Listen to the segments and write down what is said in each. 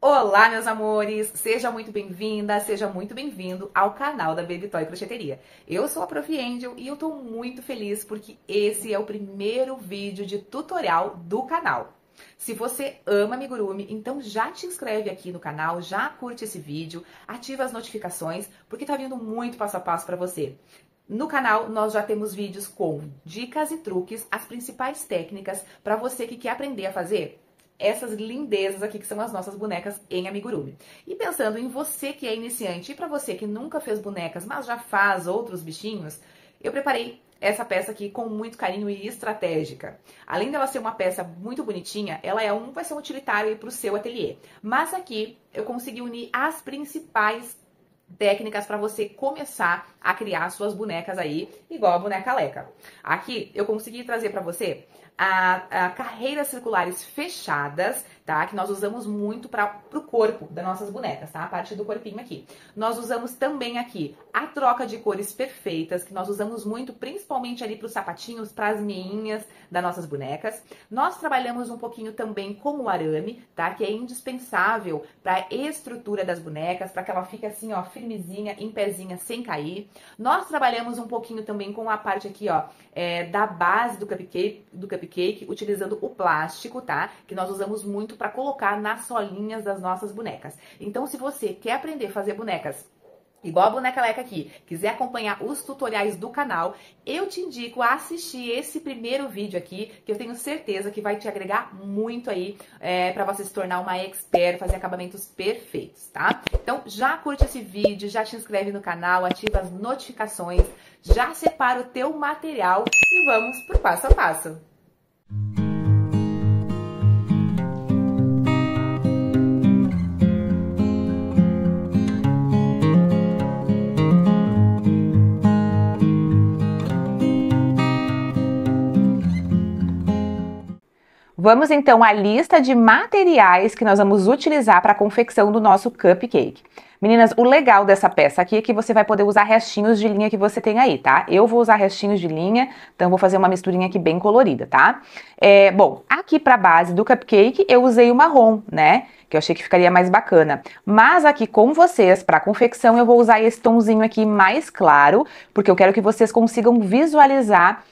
Olá, meus amores! Seja muito bem-vinda, seja muito bem-vindo ao canal da Baby Toy Crocheteria. Eu sou a Prof. Angel e eu tô muito feliz porque esse é o primeiro vídeo de tutorial do canal. Se você ama amigurumi, então já te inscreve aqui no canal, já curte esse vídeo, ativa as notificações, porque tá vindo muito passo a passo pra você. No canal, nós já temos vídeos com dicas e truques, as principais técnicas para você que quer aprender a fazer essas lindezas aqui que são as nossas bonecas em amigurumi. E pensando em você que é iniciante e para você que nunca fez bonecas, mas já faz outros bichinhos, eu preparei essa peça aqui com muito carinho e estratégica. Além dela ser uma peça muito bonitinha, ela vai ser um utilitário para o seu ateliê. Mas aqui eu consegui unir as principais técnicas para você começar a criar suas bonecas aí, igual a boneca Leca. Aqui eu consegui trazer para você a carreiras circulares fechadas, tá? Que nós usamos muito para o corpo das nossas bonecas, tá? A parte do corpinho aqui. Nós usamos também aqui a troca de cores perfeitas, que nós usamos muito, principalmente ali para os sapatinhos, para as meinhas das nossas bonecas. Nós trabalhamos um pouquinho também com o arame, tá? Que é indispensável para a estrutura das bonecas, para que ela fique assim, ó, firmezinha, em pezinha, sem cair. Nós trabalhamos um pouquinho também com a parte aqui, ó, da base do cupcake, utilizando o plástico, tá? Que nós usamos muito para colocar nas solinhas das nossas bonecas. Então, se você quer aprender a fazer bonecas igual a boneca Leca aqui, quiser acompanhar os tutoriais do canal, eu te indico a assistir esse primeiro vídeo aqui, que eu tenho certeza que vai te agregar muito aí para você se tornar uma expert, fazer acabamentos perfeitos, tá? Então, já curte esse vídeo, já te inscreve no canal, ativa as notificações, já separa o teu material e vamos pro passo a passo. Vamos então à lista de materiais que nós vamos utilizar para a confecção do nosso cupcake. Meninas, o legal dessa peça aqui é que você vai poder usar restinhos de linha que você tem aí, tá? Eu vou usar restinhos de linha, então vou fazer uma misturinha aqui bem colorida, tá? Bom, aqui para a base do cupcake eu usei o marrom, né? Que eu achei que ficaria mais bacana. Mas aqui com vocês, para a confecção, eu vou usar esse tomzinho aqui mais claro, porque eu quero que vocês consigam visualizar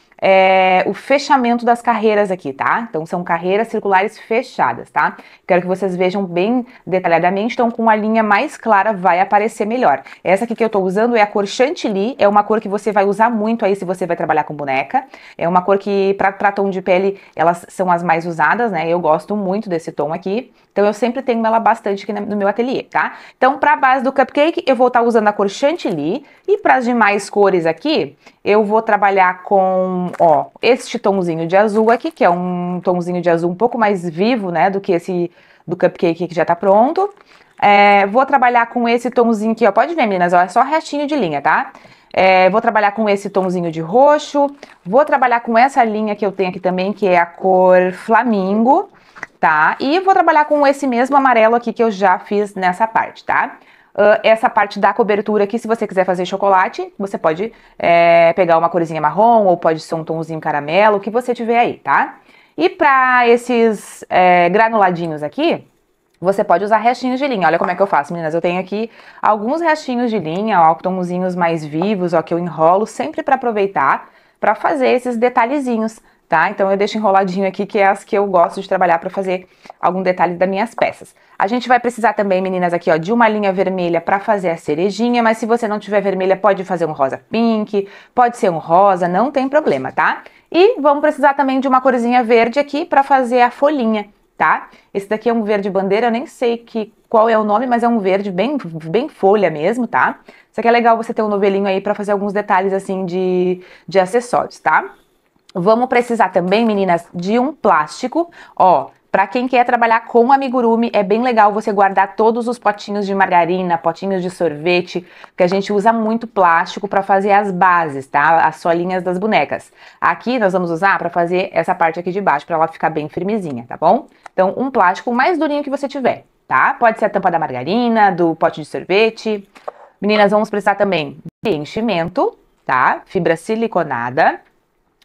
o fechamento das carreiras aqui, tá? Então, são carreiras circulares fechadas, tá? Quero que vocês vejam bem detalhadamente, então com a linha mais clara vai aparecer melhor. Essa aqui que eu tô usando é a cor Chantilly, é uma cor que você vai usar muito aí se você vai trabalhar com boneca. É uma cor que, pra tom de pele, elas são as mais usadas, né? Eu gosto muito desse tom aqui, então eu sempre tenho ela bastante aqui no meu ateliê, tá? Então, pra base do cupcake, eu vou estar usando a cor Chantilly, e para as demais cores aqui, eu vou trabalhar com, ó, este tomzinho de azul aqui, que é um tomzinho de azul um pouco mais vivo, né, do que esse do cupcake que já tá pronto. Vou trabalhar com esse tomzinho aqui, ó, pode ver, meninas, ó, é só restinho de linha, tá? Vou trabalhar com esse tomzinho de roxo, vou trabalhar com essa linha que eu tenho aqui também, que é a cor Flamingo, tá? E vou trabalhar com esse mesmo amarelo aqui que eu já fiz nessa parte, tá? Essa parte da cobertura aqui, se você quiser fazer chocolate, você pode pegar uma corzinha marrom ou pode ser um tomzinho caramelo, o que você tiver aí, tá? E para esses granuladinhos aqui, você pode usar restinhos de linha. Olha como é que eu faço, meninas. Eu tenho aqui alguns restinhos de linha, ó, tomzinhos mais vivos, ó, que eu enrolo sempre para aproveitar para fazer esses detalhezinhos, tá? Então eu deixo enroladinho aqui, que é as que eu gosto de trabalhar para fazer algum detalhe das minhas peças. A gente vai precisar também, meninas, aqui, ó, de uma linha vermelha para fazer a cerejinha, mas se você não tiver vermelha, pode fazer um rosa pink, pode ser um rosa, não tem problema, tá? E vamos precisar também de uma corzinha verde aqui para fazer a folhinha, tá? Esse daqui é um verde bandeira, eu nem sei qual é o nome, mas é um verde bem folha mesmo, tá? Isso aqui é legal você ter um novelinho aí para fazer alguns detalhes, assim, de acessórios, tá? Vamos precisar também, meninas, de um plástico, ó. Para quem quer trabalhar com amigurumi, é bem legal você guardar todos os potinhos de margarina, potinhos de sorvete, que a gente usa muito plástico para fazer as bases, tá? As solinhas das bonecas. Aqui nós vamos usar para fazer essa parte aqui de baixo, para ela ficar bem firmezinha, tá bom? Então, um plástico mais durinho que você tiver, tá? Pode ser a tampa da margarina, do pote de sorvete. Meninas, vamos precisar também de enchimento, tá? Fibra siliconada.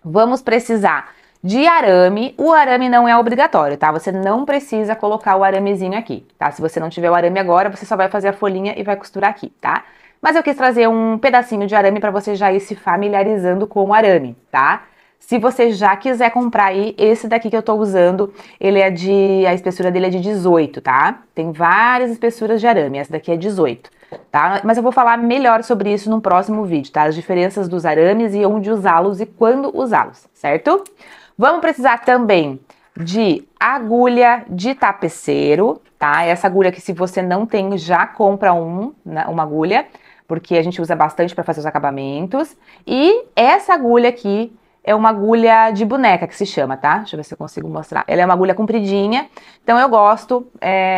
Vamos precisar De arame, o arame não é obrigatório, tá? Você não precisa colocar o aramezinho aqui, tá? Se você não tiver o arame agora, você só vai fazer a folhinha e vai costurar aqui, tá? Mas eu quis trazer um pedacinho de arame para você já ir se familiarizando com o arame, tá? Se você já quiser comprar aí, esse daqui que eu tô usando, a espessura dele é de 18, tá? Tem várias espessuras de arame, essa daqui é 18, tá? Mas eu vou falar melhor sobre isso no próximo vídeo, tá? As diferenças dos arames e onde usá-los e quando usá-los, certo? Vamos precisar também de agulha de tapeceiro, tá? Essa agulha que se você não tem, já compra uma agulha, porque a gente usa bastante para fazer os acabamentos. E essa agulha aqui é uma agulha de boneca que se chama, tá? Deixa eu ver se eu consigo mostrar. Ela é uma agulha compridinha, então eu gosto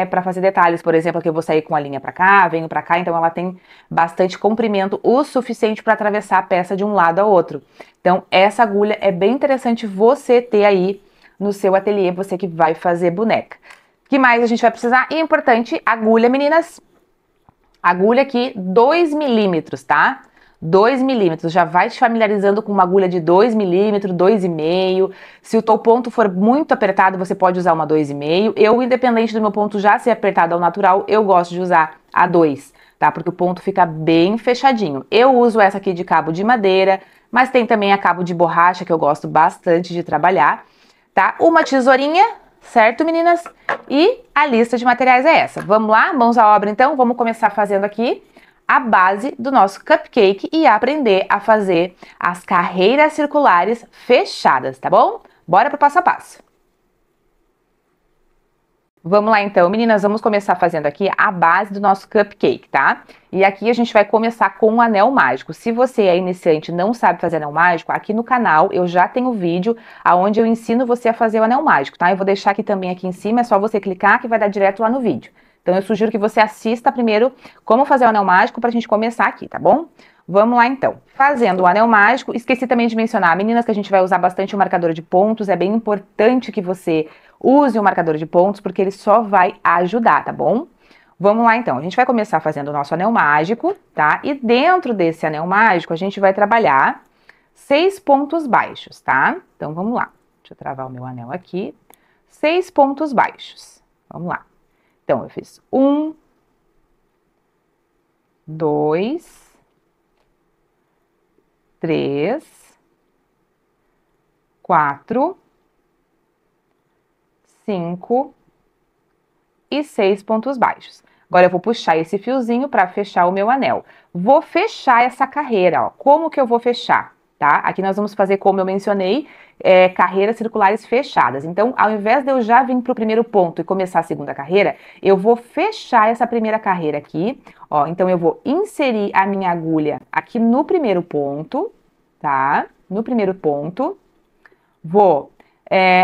para fazer detalhes, por exemplo, aqui eu vou sair com a linha para cá, venho para cá, então ela tem bastante comprimento, o suficiente para atravessar a peça de um lado ao outro. Então essa agulha é bem interessante você ter aí no seu ateliê, você que vai fazer boneca. O que mais a gente vai precisar? E é importante, agulha, meninas. Agulha aqui, 2 milímetros, tá? 2 milímetros, já vai te familiarizando com uma agulha de 2 milímetros, 2,5. Se o teu ponto for muito apertado, você pode usar uma 2,5. Eu, independente do meu ponto já ser apertado ao natural, eu gosto de usar a 2, tá? Porque o ponto fica bem fechadinho. Eu uso essa aqui de cabo de madeira, mas tem também a cabo de borracha, que eu gosto bastante de trabalhar, tá? Uma tesourinha, certo, meninas? E a lista de materiais é essa. Vamos lá? Mãos à obra, então? Vamos começar fazendo aqui a base do nosso cupcake e aprender a fazer as carreiras circulares fechadas, tá bom? Bora pro passo a passo. Vamos lá então, meninas, vamos começar fazendo aqui a base do nosso cupcake, tá? E aqui a gente vai começar com um anel mágico. Se você é iniciante e não sabe fazer anel mágico, aqui no canal eu já tenho vídeo onde eu ensino você a fazer o anel mágico, tá? Eu vou deixar aqui também aqui em cima, é só você clicar que vai dar direto lá no vídeo. Então eu sugiro que você assista primeiro como fazer o anel mágico pra gente começar aqui, tá bom? Vamos lá então. Fazendo o anel mágico, esqueci também de mencionar, meninas, que a gente vai usar bastante o marcador de pontos, é bem importante que você use o marcador de pontos, porque ele só vai ajudar, tá bom? Vamos lá então, a gente vai começar fazendo o nosso anel mágico, tá? E dentro desse anel mágico, a gente vai trabalhar 6 pontos baixos, tá? Então vamos lá, deixa eu travar o meu anel aqui. 6 pontos baixos, vamos lá. Então eu fiz 1, 2, 3, 4, 5 e 6 pontos baixos. Agora eu vou puxar esse fiozinho para fechar o meu anel. Vou fechar essa carreira, ó. Como que eu vou fechar, tá? Aqui nós vamos fazer, como eu mencionei, carreiras circulares fechadas. Então, ao invés de eu já vir para o primeiro ponto e começar a segunda carreira, eu vou fechar essa primeira carreira aqui, ó. Então, eu vou inserir a minha agulha aqui no primeiro ponto, tá? No primeiro ponto. Vou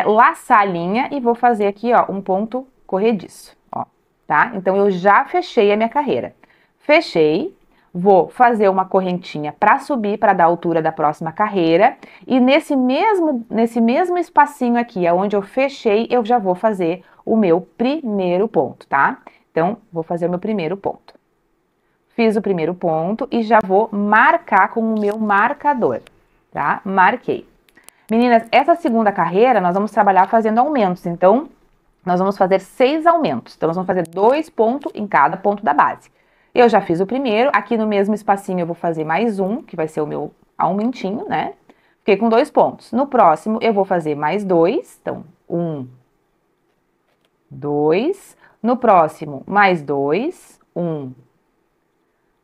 laçar a linha e vou fazer aqui, ó, um ponto corrediço, ó, tá? Então, eu já fechei a minha carreira. Fechei, vou fazer uma correntinha para subir, para dar a altura da próxima carreira. E nesse mesmo espacinho aqui, onde eu fechei, eu já vou fazer o meu primeiro ponto, tá? Então, vou fazer o meu primeiro ponto. Fiz o primeiro ponto e já vou marcar com o meu marcador, tá? Marquei. Meninas, essa segunda carreira nós vamos trabalhar fazendo aumentos, então nós vamos fazer 6 aumentos. Então nós vamos fazer 2 pontos em cada ponto da base. Eu já fiz o primeiro, aqui no mesmo espacinho eu vou fazer mais um, que vai ser o meu aumentinho, né? Fiquei com 2 pontos. No próximo eu vou fazer mais 2, então 1, 2. No próximo, mais 2, 1,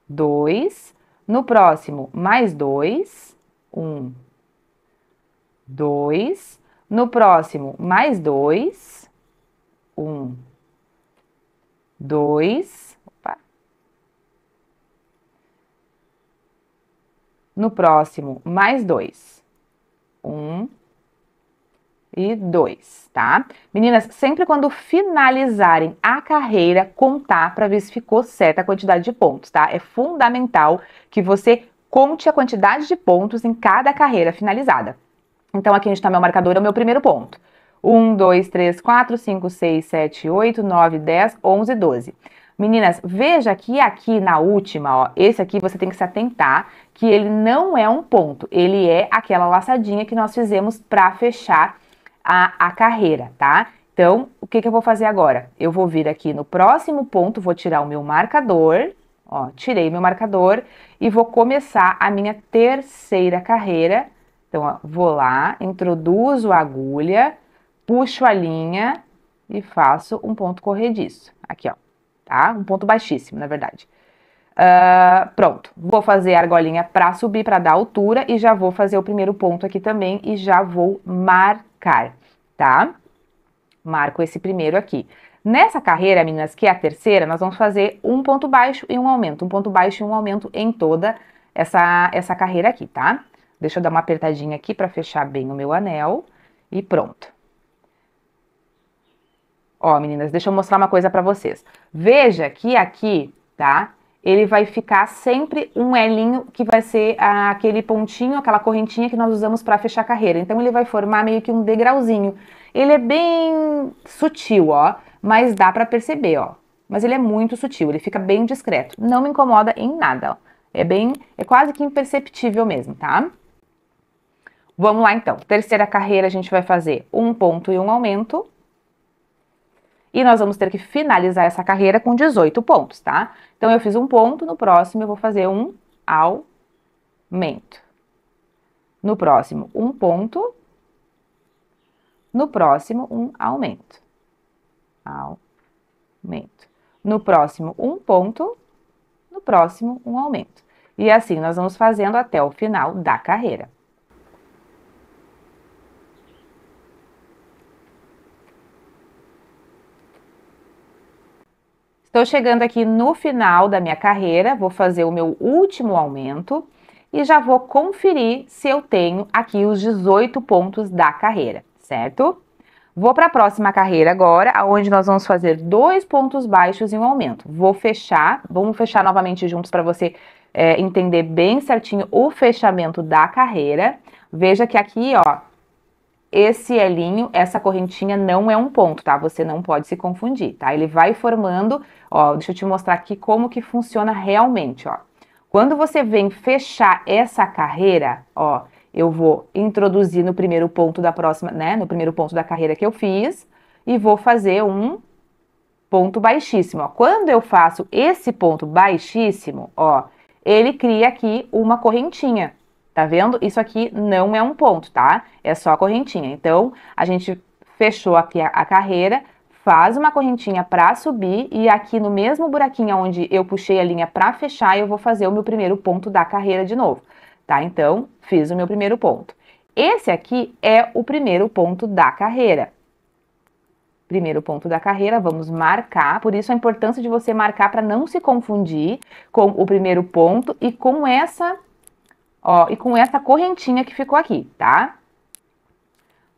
2. No próximo, mais 2, 1, 2, no próximo, mais 2, 1, 2, opa. No próximo, mais 2, 1 e 2, tá? Meninas, sempre quando finalizarem a carreira, contar para ver se ficou certa a quantidade de pontos, tá? É fundamental que você conte a quantidade de pontos em cada carreira finalizada. Então, aqui onde está meu marcador é o meu primeiro ponto. 1, 2, 3, 4, 5, 6, 7, 8, 9, 10, 11, 12. Meninas, veja que aqui na última, ó, esse aqui você tem que se atentar que ele não é um ponto. Ele é aquela laçadinha que nós fizemos para fechar a carreira, tá? Então, o que eu vou fazer agora? Eu vou vir aqui no próximo ponto, vou tirar o meu marcador, ó, tirei meu marcador e vou começar a minha terceira carreira. Então, ó, vou lá, introduzo a agulha, puxo a linha e faço um ponto corrediço. Aqui, ó, tá? Um ponto baixíssimo, na verdade. Pronto, vou fazer a argolinha para subir, para dar altura e já vou fazer o primeiro ponto aqui também e já vou marcar, tá? Marco esse primeiro aqui. Nessa carreira, meninas, que é a terceira, nós vamos fazer um ponto baixo e um aumento. Um ponto baixo e um aumento em toda essa carreira aqui, tá? Deixa eu dar uma apertadinha aqui para fechar bem o meu anel e pronto. Ó, meninas, deixa eu mostrar uma coisa para vocês. Veja que aqui, tá? Ele vai ficar sempre um elinho que vai ser aquele pontinho, aquela correntinha que nós usamos para fechar a carreira. Então, ele vai formar meio que um degrauzinho. Ele é bem sutil, ó, mas dá para perceber, ó. Mas ele é muito sutil, ele fica bem discreto. Não me incomoda em nada, ó. É quase que imperceptível mesmo, tá? Vamos lá, então. Terceira carreira, a gente vai fazer um ponto e um aumento. E nós vamos ter que finalizar essa carreira com 18 pontos, tá? Então, eu fiz um ponto, no próximo eu vou fazer um aumento. No próximo, um ponto. No próximo, um aumento. Aumento. No próximo, um ponto. No próximo, um aumento. E assim, nós vamos fazendo até o final da carreira. Estou chegando aqui no final da minha carreira, vou fazer o meu último aumento e já vou conferir se eu tenho aqui os 18 pontos da carreira, certo? Vou para a próxima carreira agora, onde nós vamos fazer 2 pontos baixos e um aumento. Vamos fechar novamente juntos para você entender bem certinho o fechamento da carreira. Veja que aqui, ó, esse elinho, essa correntinha não é um ponto, tá? Você não pode se confundir, tá? Ele vai formando, ó, deixa eu te mostrar aqui como que funciona realmente, ó. Quando você vem fechar essa carreira, ó, eu vou introduzir no primeiro ponto da próxima, né? No primeiro ponto da carreira que eu fiz e vou fazer um ponto baixíssimo, ó. Quando eu faço esse ponto baixíssimo, ó, ele cria aqui uma correntinha. Tá vendo? Isso aqui não é um ponto, tá? É só a correntinha. Então, a gente fechou aqui a carreira, faz uma correntinha para subir e aqui no mesmo buraquinho onde eu puxei a linha para fechar, eu vou fazer o meu primeiro ponto da carreira de novo, tá? Então, fiz o meu primeiro ponto. Esse aqui é o primeiro ponto da carreira. Primeiro ponto da carreira, vamos marcar, por isso a importância de você marcar para não se confundir com o primeiro ponto e com essa... Ó, e com essa correntinha que ficou aqui, tá?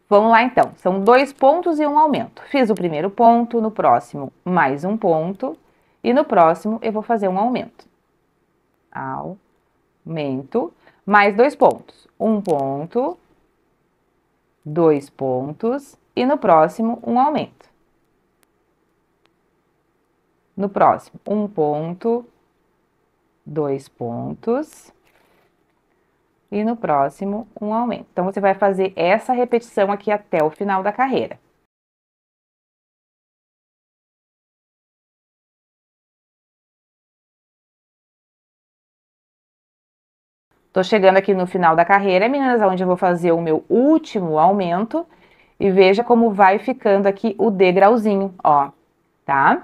Vamos lá, então. São 2 pontos e um aumento. Fiz o primeiro ponto, no próximo, mais um ponto. E no próximo, eu vou fazer um aumento. Aumento. Mais 2 pontos. Um ponto. 2 pontos. E no próximo, um aumento. No próximo, um ponto. 2 pontos. E no próximo, um aumento. Então, você vai fazer essa repetição aqui até o final da carreira. Tô chegando aqui no final da carreira, meninas, onde eu vou fazer o meu último aumento. E veja como vai ficando aqui o degrauzinho, ó, tá?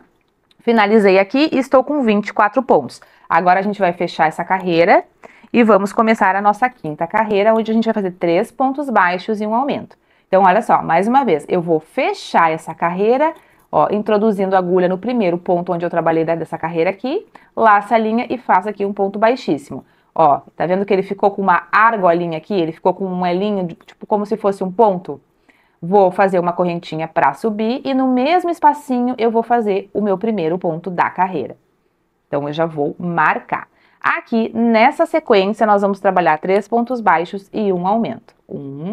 Finalizei aqui e estou com 24 pontos. Agora, a gente vai fechar essa carreira e vamos começar a nossa quinta carreira, onde a gente vai fazer 3 pontos baixos e um aumento. Então, olha só, mais uma vez, eu vou fechar essa carreira, ó, introduzindo a agulha no primeiro ponto onde eu trabalhei dessa carreira aqui, laço a linha e faço aqui um ponto baixíssimo. Ó, tá vendo que ele ficou com uma argolinha aqui? Ele ficou com um elinho, tipo, como se fosse um ponto? Vou fazer uma correntinha para subir e no mesmo espacinho eu vou fazer o meu primeiro ponto da carreira. Então, eu já vou marcar. Aqui, nessa sequência, nós vamos trabalhar 3 pontos baixos e um aumento.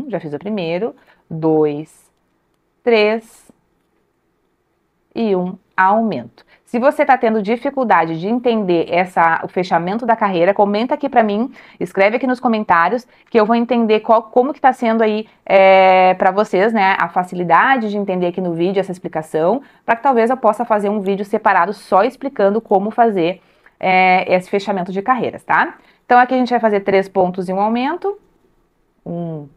Já fiz o primeiro, 2, 3 e um aumento. Se você está tendo dificuldade de entender o fechamento da carreira, comenta aqui para mim, escreve aqui nos comentários, que eu vou entender como que está sendo aí para vocês, né, a facilidade de entender aqui no vídeo essa explicação, para que talvez eu possa fazer um vídeo separado só explicando como fazer esse fechamento de carreiras, tá? Então aqui a gente vai fazer 3 pontos e um aumento. 1,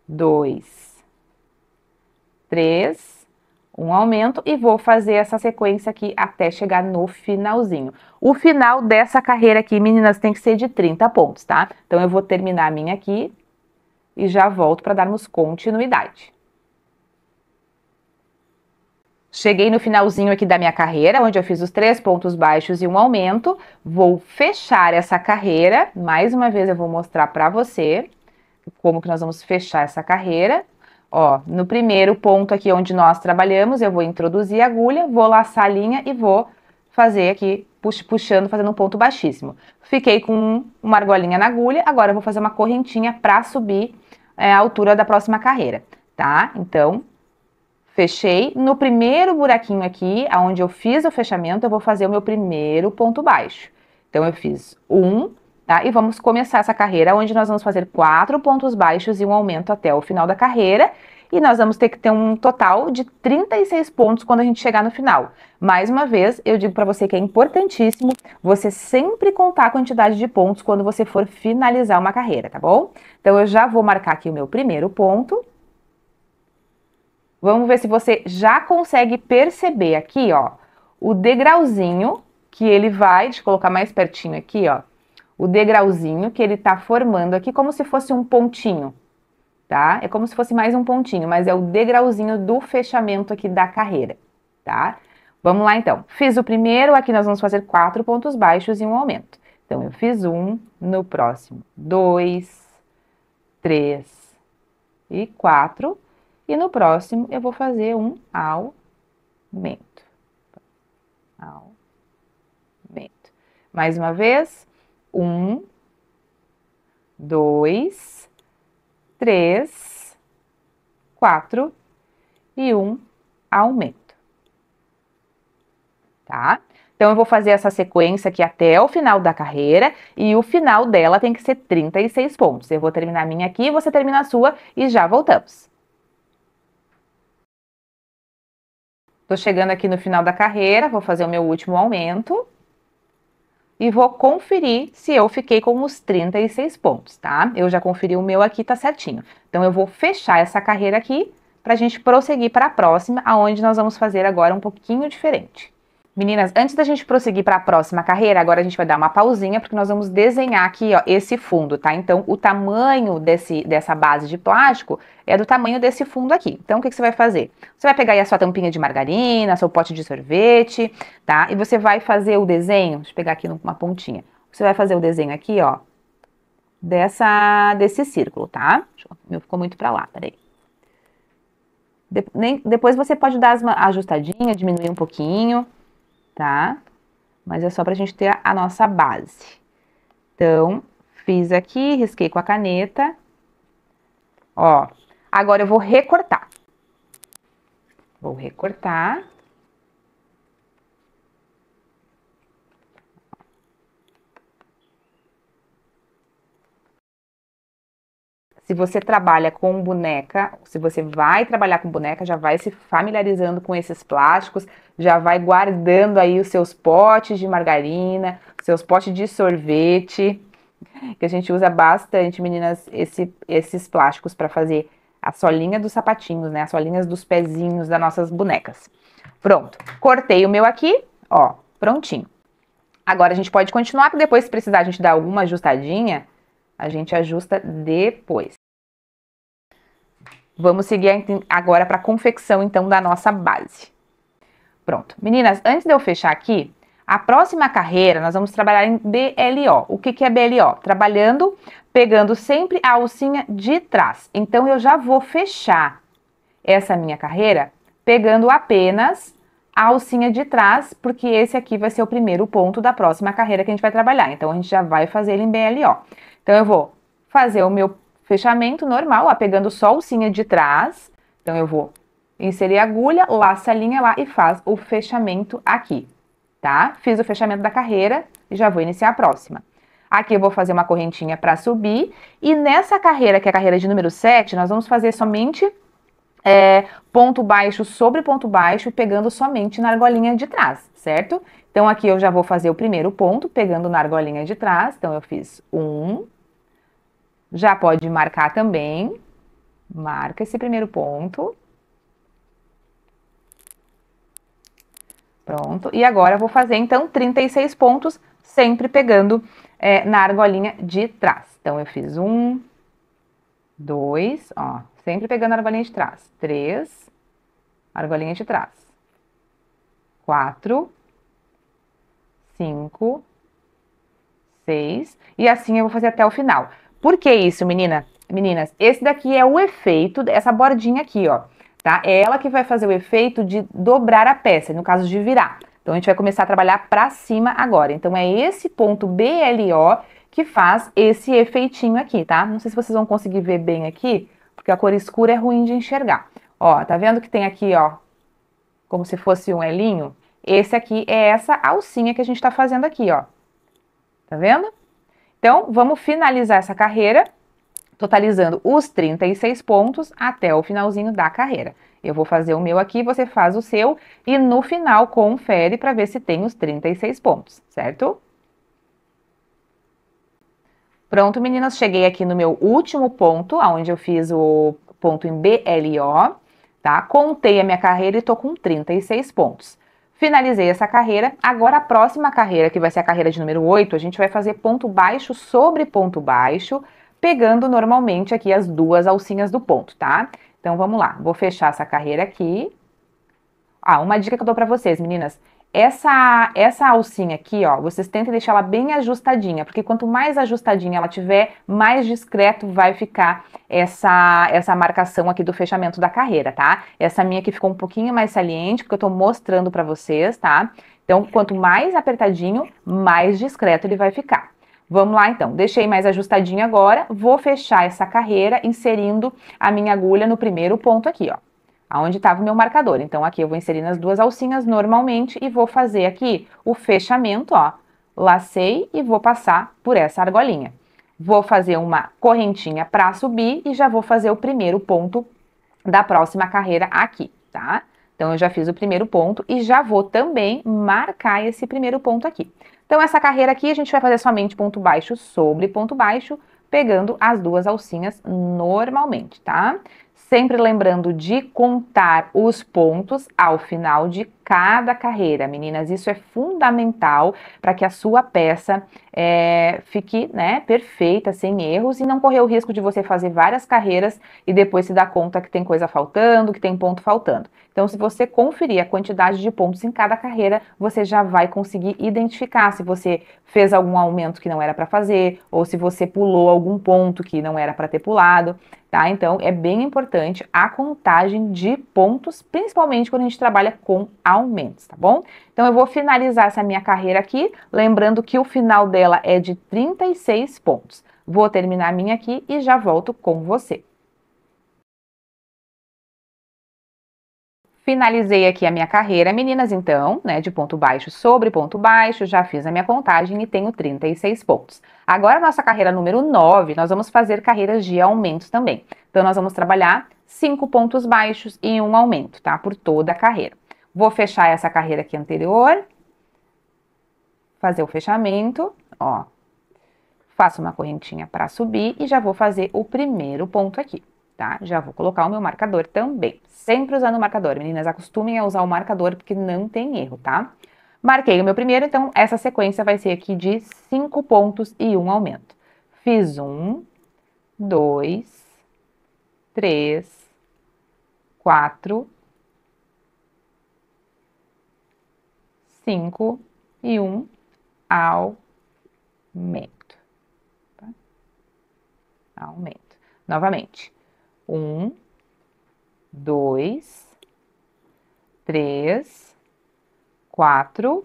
2, 3, um aumento, e vou fazer essa sequência aqui até chegar no finalzinho. O final dessa carreira aqui, meninas, tem que ser de 30 pontos, tá? Então eu vou terminar a minha aqui e já volto para darmos continuidade. Cheguei no finalzinho aqui da minha carreira, onde eu fiz os 3 pontos baixos e um aumento. Vou fechar essa carreira. Mais uma vez eu vou mostrar para você como que nós vamos fechar essa carreira. Ó, no primeiro ponto aqui onde nós trabalhamos, eu vou introduzir a agulha, vou laçar a linha e vou fazer aqui, puxando, fazendo um ponto baixíssimo. Fiquei com uma argolinha na agulha, agora eu vou fazer uma correntinha para subir a altura da próxima carreira, tá? Então, fechei. No primeiro buraquinho aqui, onde eu fiz o fechamento, eu vou fazer o meu primeiro ponto baixo. Então, eu fiz um, tá? E vamos começar essa carreira, onde nós vamos fazer 4 pontos baixos e um aumento até o final da carreira. E nós vamos ter que ter um total de 36 pontos quando a gente chegar no final. Mais uma vez, eu digo para você que é importantíssimo você sempre contar a quantidade de pontos quando você for finalizar uma carreira, tá bom? Então, eu já vou marcar aqui o meu primeiro ponto. Vamos ver se você já consegue perceber aqui, ó, o degrauzinho que ele vai, deixa eu colocar mais pertinho aqui, ó, o degrauzinho que ele tá formando aqui como se fosse um pontinho, tá? É como se fosse mais um pontinho, mas é o degrauzinho do fechamento aqui da carreira, tá? Vamos lá então. Fiz o primeiro, aqui nós vamos fazer 4 pontos baixos e um aumento. Então, eu fiz um, no próximo 2, 3 e 4. E no próximo eu vou fazer um aumento. Aumento. Mais uma vez. 1, 2, 3, 4 e um aumento. Tá? Então, eu vou fazer essa sequência aqui até o final da carreira, e o final dela tem que ser 36 pontos. Eu vou terminar a minha aqui, você termina a sua e já voltamos. Tô chegando aqui no final da carreira, vou fazer o meu último aumento e vou conferir se eu fiquei com os 36 pontos, tá? Eu já conferi o meu aqui, tá certinho. Então, eu vou fechar essa carreira aqui pra gente prosseguir para a próxima, aonde nós vamos fazer agora um pouquinho diferente. Meninas, antes da gente prosseguir para a próxima carreira, agora a gente vai dar uma pausinha, porque nós vamos desenhar aqui, ó, esse fundo, tá? Então, o tamanho dessa base de plástico é do tamanho desse fundo aqui. Então, o que você vai fazer? Você vai pegar aí a sua tampinha de margarina, seu pote de sorvete, tá? E você vai fazer o desenho, deixa eu pegar aqui uma pontinha. Você vai fazer o desenho aqui, ó, desse círculo, tá? O meu ficou muito para lá, peraí. Depois você pode dar uma ajustadinha, diminuir um pouquinho, tá? Mas é só pra gente ter a nossa base. Então, fiz aqui, risquei com a caneta. Ó, agora eu vou recortar. Vou recortar. Se você trabalha com boneca, se você vai trabalhar com boneca, já vai se familiarizando com esses plásticos, já vai guardando aí os seus potes de margarina, seus potes de sorvete, que a gente usa bastante, meninas, esses plásticos para fazer a solinha dos sapatinhos, né? As solinhas dos pezinhos das nossas bonecas. Pronto, cortei o meu aqui, ó, prontinho. Agora a gente pode continuar, porque depois, se precisar a gente dar alguma ajustadinha, a gente ajusta depois. Vamos seguir agora para a confecção, então, da nossa base. Pronto. Meninas, antes de eu fechar aqui, a próxima carreira nós vamos trabalhar em BLO. O que é BLO? Trabalhando, pegando sempre a alcinha de trás. Então, eu já vou fechar essa minha carreira pegando apenas a alcinha de trás, porque esse aqui vai ser o primeiro ponto da próxima carreira que a gente vai trabalhar. Então, a gente já vai fazer ele em BLO. Então, eu vou fazer o meu fechamento normal, ó, pegando só a alcinha de trás. Então, eu vou inserir a agulha, laça a linha lá e faz o fechamento aqui, tá? Fiz o fechamento da carreira e já vou iniciar a próxima. Aqui eu vou fazer uma correntinha para subir e nessa carreira, que é a carreira de número 7, nós vamos fazer somente ponto baixo sobre ponto baixo, pegando somente na argolinha de trás, certo? Então aqui eu já vou fazer o primeiro ponto, pegando na argolinha de trás, então eu fiz 1, já pode marcar também, marca esse primeiro ponto. Pronto, e agora eu vou fazer então 36 pontos, sempre pegando na argolinha de trás. Então eu fiz 1, 2, ó, sempre pegando a argolinha de trás. 3, argolinha de trás. 4, 5, 6, e assim eu vou fazer até o final. Por que isso, meninas? Esse daqui é o efeito dessa bordinha aqui, ó, tá? É ela que vai fazer o efeito de dobrar a peça, no caso de virar. Então, a gente vai começar a trabalhar pra cima agora. Então, é esse ponto BLO que faz esse efeitinho aqui, tá? Não sei se vocês vão conseguir ver bem aqui, porque a cor escura é ruim de enxergar. Ó, tá vendo que tem aqui, ó, como se fosse um elinho? Esse aqui é essa alcinha que a gente tá fazendo aqui, ó. Tá vendo? Então, vamos finalizar essa carreira, totalizando os 36 pontos até o finalzinho da carreira. Eu vou fazer o meu aqui, você faz o seu e no final confere para ver se tem os 36 pontos, certo? Pronto, meninas, cheguei aqui no meu último ponto, onde eu fiz o ponto em BLO, tá? Contei a minha carreira e tô com 36 pontos. Finalizei essa carreira, agora a próxima carreira, que vai ser a carreira de número 8, a gente vai fazer ponto baixo sobre ponto baixo, pegando normalmente aqui as duas alcinhas do ponto, tá? Então, vamos lá. Vou fechar essa carreira aqui. Ah, uma dica que eu dou pra vocês, meninas. Essa alcinha aqui, ó, vocês tentem deixar ela bem ajustadinha, porque quanto mais ajustadinha ela tiver, mais discreto vai ficar essa marcação aqui do fechamento da carreira, tá? Essa minha aqui ficou um pouquinho mais saliente, porque eu tô mostrando pra vocês, tá? Então, quanto mais apertadinho, mais discreto ele vai ficar. Vamos lá, então. Deixei mais ajustadinho agora, vou fechar essa carreira inserindo a minha agulha no primeiro ponto aqui, ó. Aonde estava o meu marcador. Então, aqui eu vou inserir nas duas alcinhas normalmente e vou fazer aqui o fechamento, ó. Lacei e vou passar por essa argolinha. Vou fazer uma correntinha para subir e já vou fazer o primeiro ponto da próxima carreira aqui, tá? Então, eu já fiz o primeiro ponto e já vou também marcar esse primeiro ponto aqui. Então, essa carreira aqui a gente vai fazer somente ponto baixo sobre ponto baixo, pegando as duas alcinhas normalmente, tá? Sempre lembrando de contar os pontos ao final de cada carreira, meninas. Isso é fundamental para que a sua peça fique, né, perfeita, sem erros e não correr o risco de você fazer várias carreiras e depois se dar conta que tem coisa faltando, que tem ponto faltando. Então, se você conferir a quantidade de pontos em cada carreira, você já vai conseguir identificar se você fez algum aumento que não era para fazer ou se você pulou algum ponto que não era para ter pulado. Tá? Então, é bem importante a contagem de pontos, principalmente quando a gente trabalha com aumentos, tá bom? Então, eu vou finalizar essa minha carreira aqui, lembrando que o final dela é de 36 pontos. Vou terminar a minha aqui e já volto com você. Finalizei aqui a minha carreira, meninas, então, né, de ponto baixo sobre ponto baixo, já fiz a minha contagem e tenho 36 pontos. Agora, nossa carreira número 9, nós vamos fazer carreiras de aumentos também. Então, nós vamos trabalhar 5 pontos baixos e um aumento, tá? Por toda a carreira. Vou fechar essa carreira aqui anterior, fazer o fechamento, ó. Faço uma correntinha para subir e já vou fazer o primeiro ponto aqui. Tá? Já vou colocar o meu marcador também. Sempre usando o marcador. Meninas, acostumem a usar o marcador porque não tem erro, tá? Marquei o meu primeiro, então essa sequência vai ser aqui de 5 pontos e um aumento. Fiz 1, 2, 3, 4, 5 e um aumento. Tá? Aumento. Novamente. 1, 2, 3, 4,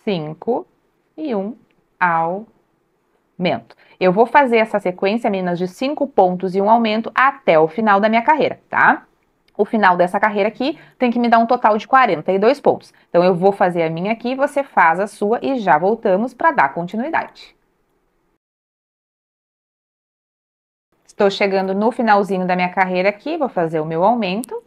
5 e um aumento. Eu vou fazer essa sequência, meninas, de 5 pontos e um aumento até o final da minha carreira, tá? o final dessa carreira aqui tem que me dar um total de 42 pontos. Então, eu vou fazer a minha aqui, você faz a sua e já voltamos para dar continuidade. Estou chegando no finalzinho da minha carreira aqui, vou fazer o meu aumento.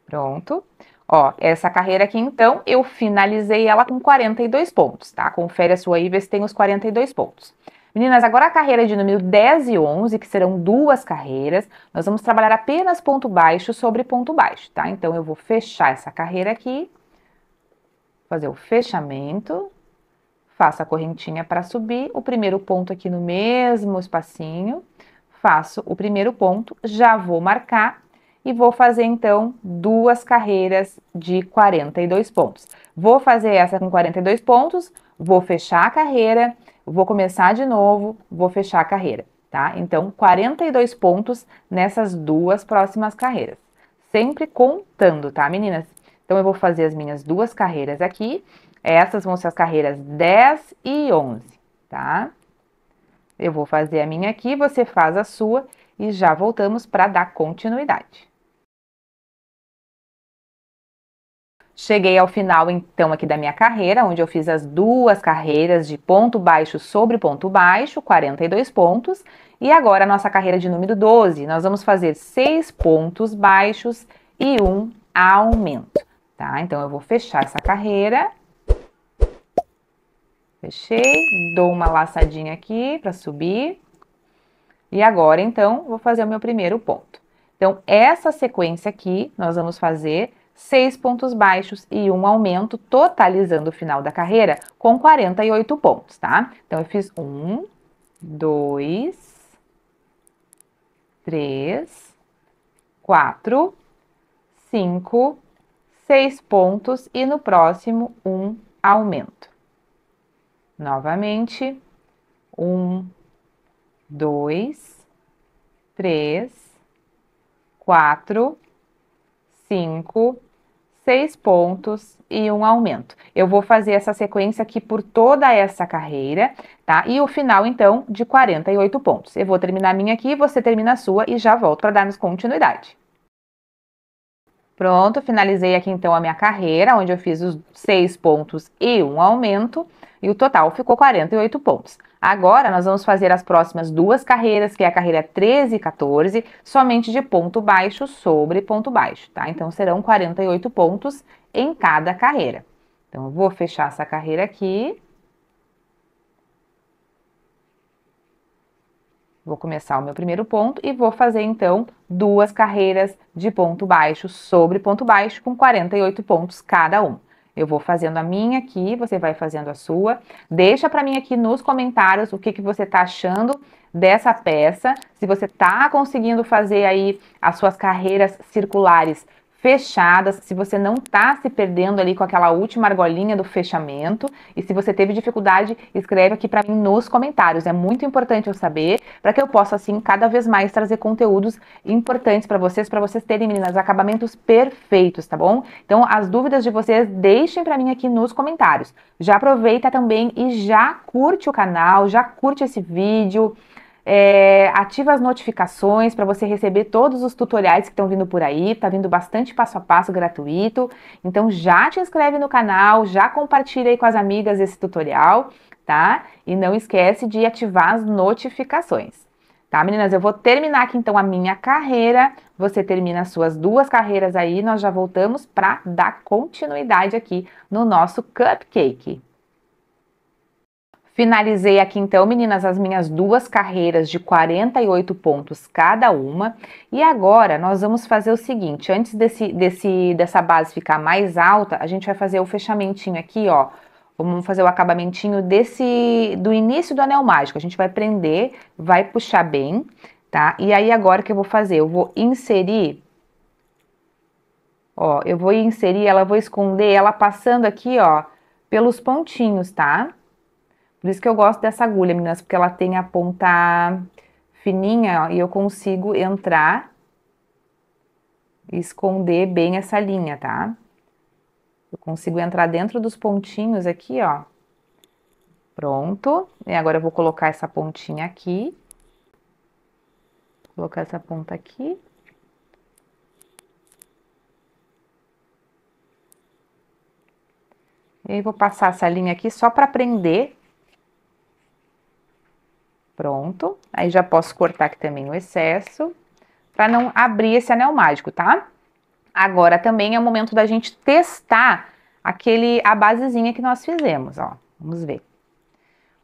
Pronto. Ó, essa carreira aqui, então, eu finalizei ela com 42 pontos, tá? Confere a sua aí, vê se tem os 42 pontos. Meninas, agora a carreira de número 10 e 11, que serão duas carreiras, nós vamos trabalhar apenas ponto baixo sobre ponto baixo, tá? Então, eu vou fechar essa carreira aqui, fazer o fechamento, faço a correntinha para subir, o primeiro ponto aqui no mesmo espacinho, faço o primeiro ponto, já vou marcar e vou fazer então duas carreiras de 42 pontos. Vou fazer essa com 42 pontos, vou fechar a carreira, vou começar de novo, vou fechar a carreira, tá? Então, 42 pontos nessas duas próximas carreiras. Sempre contando, tá, meninas? Então, eu vou fazer as minhas duas carreiras aqui. Essas vão ser as carreiras 10 e 11, tá? Eu vou fazer a minha aqui, você faz a sua e já voltamos para dar continuidade. Cheguei ao final, então, aqui da minha carreira, onde eu fiz as duas carreiras de ponto baixo sobre ponto baixo, 42 pontos. E agora, a nossa carreira de número 12, nós vamos fazer 6 pontos baixos e um aumento, tá? Então, eu vou fechar essa carreira. Fechei, dou uma laçadinha aqui para subir. E agora, então, vou fazer o meu primeiro ponto. Então, essa sequência aqui, nós vamos fazer 6 pontos baixos e um aumento, totalizando o final da carreira com 48 pontos, tá? Então, eu fiz 1, 2, 3, 4, 5, 6 pontos e no próximo um aumento. Novamente, 1, 2, 3, 4, 5, 6 pontos e um aumento. Eu vou fazer essa sequência aqui por toda essa carreira, tá? E o final, então, de 48 pontos. Eu vou terminar a minha aqui, você termina a sua e já volto para darmos continuidade. Pronto, finalizei aqui então a minha carreira, onde eu fiz os 6 pontos e um aumento, e o total ficou 48 pontos. Agora, nós vamos fazer as próximas duas carreiras, que é a carreira 13 e 14, somente de ponto baixo sobre ponto baixo, tá? Então, serão 48 pontos em cada carreira. Então, eu vou fechar essa carreira aqui. Vou começar o meu primeiro ponto e vou fazer, então, duas carreiras de ponto baixo sobre ponto baixo com 48 pontos cada um. Eu vou fazendo a minha aqui, você vai fazendo a sua. Deixa para mim aqui nos comentários o que você tá achando dessa peça. Se você tá conseguindo fazer aí as suas carreiras circulares fechadas, se você não tá se perdendo ali com aquela última argolinha do fechamento, e se você teve dificuldade, escreve aqui para mim nos comentários. É muito importante eu saber, para que eu possa assim cada vez mais trazer conteúdos importantes para vocês terem, meninas, acabamentos perfeitos, tá bom? Então, as dúvidas de vocês deixem para mim aqui nos comentários. Já aproveita também e já curte o canal, já curte esse vídeo. Ativa as notificações para você receber todos os tutoriais que estão vindo por aí, tá vindo bastante passo a passo gratuito, então já te inscreve no canal, já compartilha aí com as amigas esse tutorial, tá? E não esquece de ativar as notificações, tá, meninas? Eu vou terminar aqui então a minha carreira, você termina as suas duas carreiras aí, nós já voltamos para dar continuidade aqui no nosso cupcake. Finalizei aqui então, meninas, as minhas duas carreiras de 48 pontos cada uma. E agora nós vamos fazer o seguinte, antes dessa base ficar mais alta, a gente vai fazer o fechamentinho aqui, ó. Vamos fazer o acabamentinho do início do anel mágico. A gente vai prender, vai puxar bem, tá? E aí agora o que eu vou fazer? Eu vou inserir, ó, eu vou inserir ela, vou esconder ela passando aqui, ó, pelos pontinhos, tá? Por isso que eu gosto dessa agulha, meninas, porque ela tem a ponta fininha, ó, e eu consigo entrar e esconder bem essa linha, tá? Eu consigo entrar dentro dos pontinhos aqui, ó. Pronto. E agora eu vou colocar essa pontinha aqui. colocar essa ponta aqui. E aí, vou passar essa linha aqui só para prender. Pronto. Aí, já posso cortar aqui também o excesso, para não abrir esse anel mágico, tá? Agora, também é o momento da gente testar a basezinha que nós fizemos, ó. Vamos ver.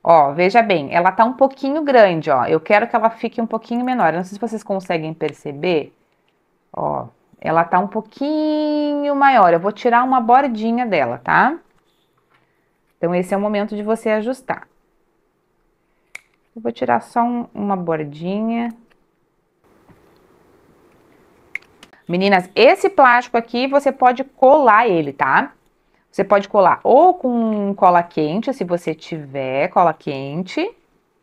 Ó, veja bem, ela tá um pouquinho grande, ó. Eu quero que ela fique um pouquinho menor. Eu não sei se vocês conseguem perceber. Ó, ela tá um pouquinho maior. Eu vou tirar uma bordinha dela, tá? Então, esse é o momento de você ajustar. Eu vou tirar só uma bordinha. Meninas, esse plástico aqui, você pode colar ele, tá? Você pode colar ou com cola quente, se você tiver cola quente,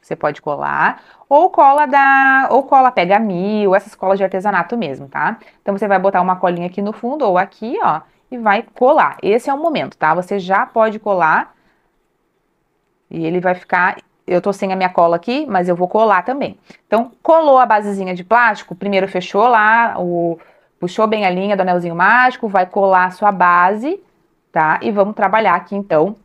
você pode colar, ou cola Pega Mil, essas colas de artesanato mesmo, tá? Então, você vai botar uma colinha aqui no fundo, ou aqui, ó, e vai colar. Esse é o momento, tá? Você já pode colar, e ele vai ficar... Eu tô sem a minha cola aqui, mas eu vou colar também. Então, colou a basezinha de plástico, primeiro fechou lá, puxou bem a linha do anelzinho mágico, vai colar a sua base, tá? E vamos trabalhar aqui, então,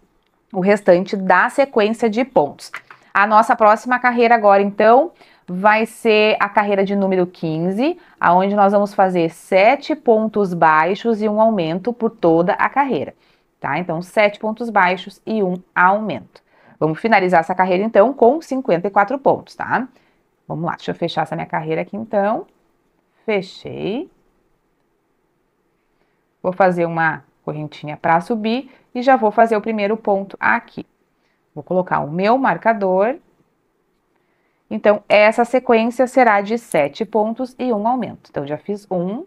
o restante da sequência de pontos. A nossa próxima carreira agora, então, vai ser a carreira de número 15, aonde nós vamos fazer 7 pontos baixos e um aumento por toda a carreira, tá? Então, 7 pontos baixos e um aumento. Vamos finalizar essa carreira, então, com 54 pontos, tá? Vamos lá, deixa eu fechar essa minha carreira aqui, então. Fechei. Vou fazer uma correntinha para subir e já vou fazer o primeiro ponto aqui. Vou colocar o meu marcador. Então, essa sequência será de 7 pontos e um aumento. Então, já fiz 1,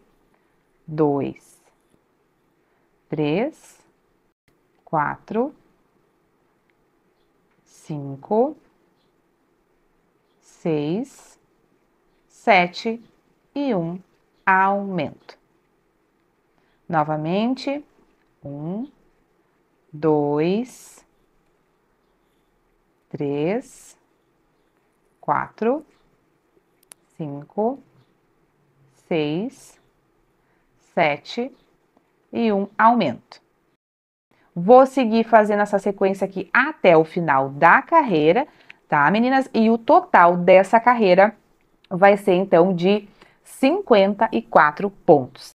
2, 3, 4, 5, 6, 7 e um aumento. Novamente, 1, 2, 3, 4, 5, 6, 7 e um aumento. Vou seguir fazendo essa sequência aqui até o final da carreira, tá, meninas? E o total dessa carreira vai ser, então, de 54 pontos.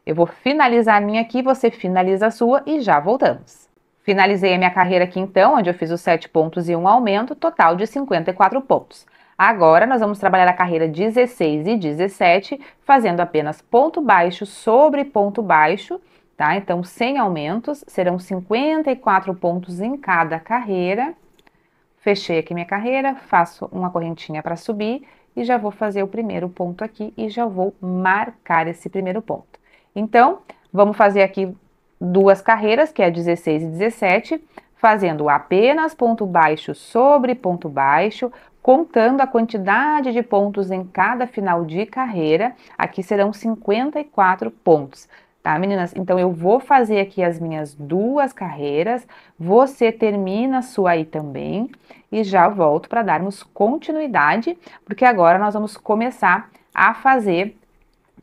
Eu vou finalizar a minha aqui, você finaliza a sua e já voltamos. Finalizei a minha carreira aqui, então, onde eu fiz os 7 pontos e um aumento, total de 54 pontos. Agora, nós vamos trabalhar a carreira 16 e 17, fazendo apenas ponto baixo sobre ponto baixo, tá? Então, sem aumentos, serão 54 pontos em cada carreira. Fechei aqui minha carreira, faço uma correntinha para subir e já vou fazer o primeiro ponto aqui e já vou marcar esse primeiro ponto. Então, vamos fazer aqui duas carreiras, que é 16 e 17, fazendo apenas ponto baixo sobre ponto baixo, contando a quantidade de pontos em cada final de carreira. Aqui serão 54 pontos. Tá, meninas? Então, eu vou fazer aqui as minhas duas carreiras, você termina a sua aí também e já volto para darmos continuidade, porque agora nós vamos começar a fazer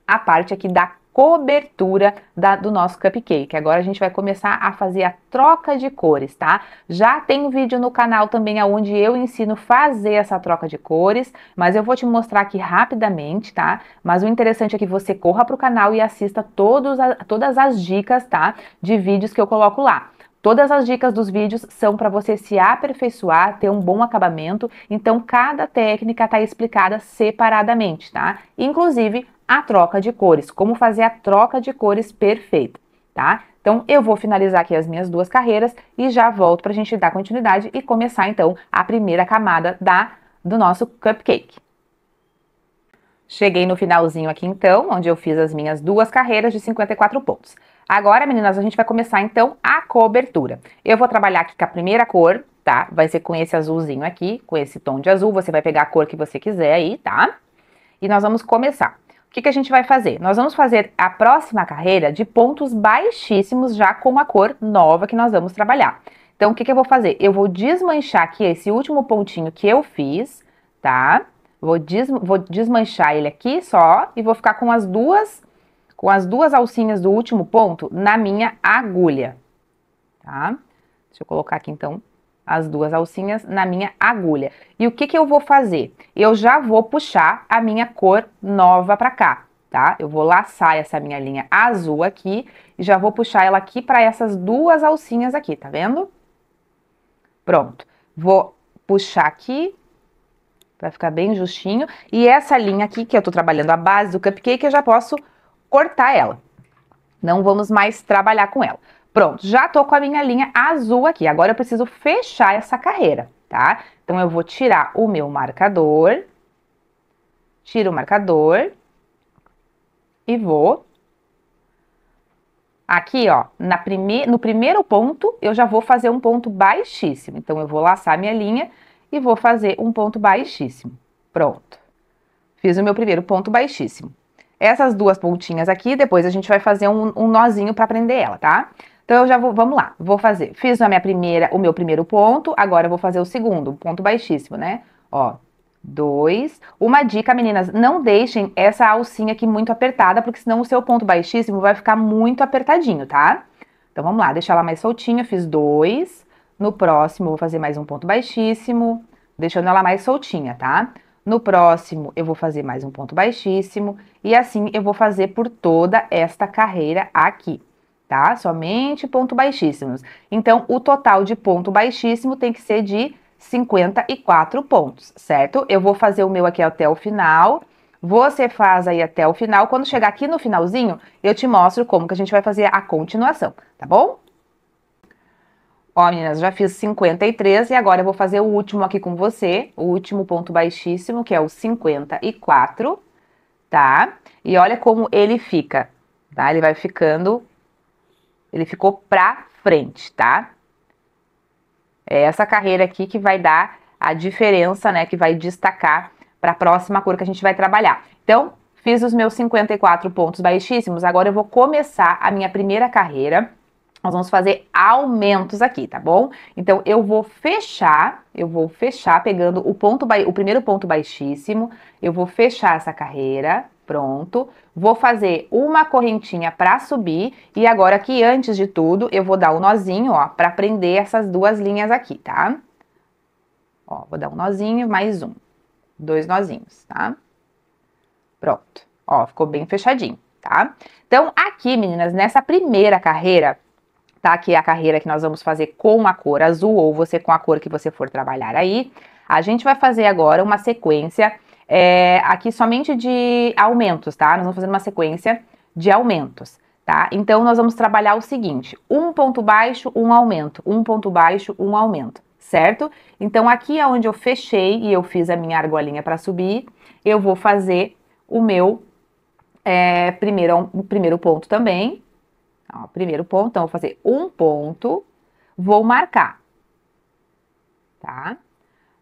a parte aqui da cobertura do nosso cupcake. Agora a gente vai começar a fazer a troca de cores, tá? Já tem um vídeo no canal também onde eu ensino a fazer essa troca de cores, mas eu vou te mostrar aqui rapidamente, tá? Mas o interessante é que você corra para o canal e assista todas as dicas, tá? De vídeos que eu coloco lá. Todas as dicas dos vídeos são para você se aperfeiçoar, ter um bom acabamento, então cada técnica está explicada separadamente, tá? Inclusive a troca de cores, como fazer a troca de cores perfeita, tá? Então eu vou finalizar aqui as minhas duas carreiras e já volto para a gente dar continuidade e começar então a primeira camada do nosso cupcake. Cheguei no finalzinho aqui então, onde eu fiz as minhas duas carreiras de 54 pontos. Agora, meninas, a gente vai começar então a cobertura. Eu vou trabalhar aqui com a primeira cor, tá? Vai ser com esse azulzinho aqui, com esse tom de azul. Você vai pegar a cor que você quiser aí, tá? E nós vamos começar. O que a gente vai fazer? Nós vamos fazer a próxima carreira de pontos baixíssimos já com a cor nova que nós vamos trabalhar. Então, o que eu vou fazer? Eu vou desmanchar aqui esse último pontinho que eu fiz, tá? Vou desmanchar ele aqui só e vou ficar com as duas alcinhas do último ponto na minha agulha, tá? Deixa eu colocar aqui, então, as duas alcinhas na minha agulha. E o que que eu vou fazer? Eu já vou puxar a minha cor nova pra cá, tá? Eu vou laçar essa minha linha azul aqui e já vou puxar ela aqui para essas duas alcinhas aqui, tá vendo? Pronto. Vou puxar aqui para ficar bem justinho. E essa linha aqui, que eu tô trabalhando a base do cupcake, eu já posso cortar ela. Não vamos mais trabalhar com ela. Pronto, já tô com a minha linha azul aqui. Agora eu preciso fechar essa carreira, tá? Então eu vou tirar o meu marcador. Tiro o marcador. E vou... Aqui, ó, no primeiro ponto, eu já vou fazer um ponto baixíssimo. Então, eu vou laçar minha linha e vou fazer um ponto baixíssimo. Pronto. Fiz o meu primeiro ponto baixíssimo. Essas duas pontinhas aqui, depois a gente vai fazer um nozinho para prender ela, tá? Então, eu já vou, vamos lá, fiz o meu primeiro ponto, agora eu vou fazer o segundo, ponto baixíssimo, né? Ó, 2. Uma dica, meninas, não deixem essa alcinha aqui muito apertada, porque senão o seu ponto baixíssimo vai ficar muito apertadinho, tá? Então, vamos lá, deixar ela mais soltinha, fiz 2. No próximo, vou fazer mais um ponto baixíssimo, deixando ela mais soltinha, tá? No próximo, eu vou fazer mais um ponto baixíssimo, e assim eu vou fazer por toda esta carreira aqui, tá? Somente ponto baixíssimos. Então, o total de ponto baixíssimo tem que ser de 54 pontos, certo? Eu vou fazer o meu aqui até o final, você faz aí até o final. Quando chegar aqui no finalzinho, eu te mostro como que a gente vai fazer a continuação, tá bom? Ó, meninas, já fiz 53 e agora eu vou fazer o último aqui com você, o último ponto baixíssimo, que é o 54, tá? E olha como ele fica, tá? Ele vai ficando, ele ficou pra frente, tá? É essa carreira aqui que vai dar a diferença, né, que vai destacar para a próxima cor que a gente vai trabalhar. Então, fiz os meus 54 pontos baixíssimos, agora eu vou começar a minha primeira carreira. Nós vamos fazer aumentos aqui, tá bom? Então, eu vou fechar pegando o primeiro ponto baixíssimo, eu vou fechar essa carreira, pronto. Vou fazer uma correntinha para subir e agora aqui, antes de tudo, eu vou dar um nozinho, ó, para prender essas duas linhas aqui, tá? Ó, vou dar um nozinho, mais um. 2 nozinhos, tá? Pronto. Ó, ficou bem fechadinho, tá? Então, aqui, meninas, nessa primeira carreira, tá? Que é a carreira que nós vamos fazer com a cor azul, ou você com a cor que você for trabalhar aí. A gente vai fazer agora uma sequência aqui somente de aumentos, tá? Nós vamos fazer uma sequência de aumentos, tá? Então, nós vamos trabalhar o seguinte, um ponto baixo, um aumento, um ponto baixo, um aumento, certo? Então, aqui é onde eu fechei e eu fiz a minha argolinha para subir, eu vou fazer o meu primeiro ponto também. Ó, primeiro ponto, então, eu vou fazer um ponto, vou marcar, tá?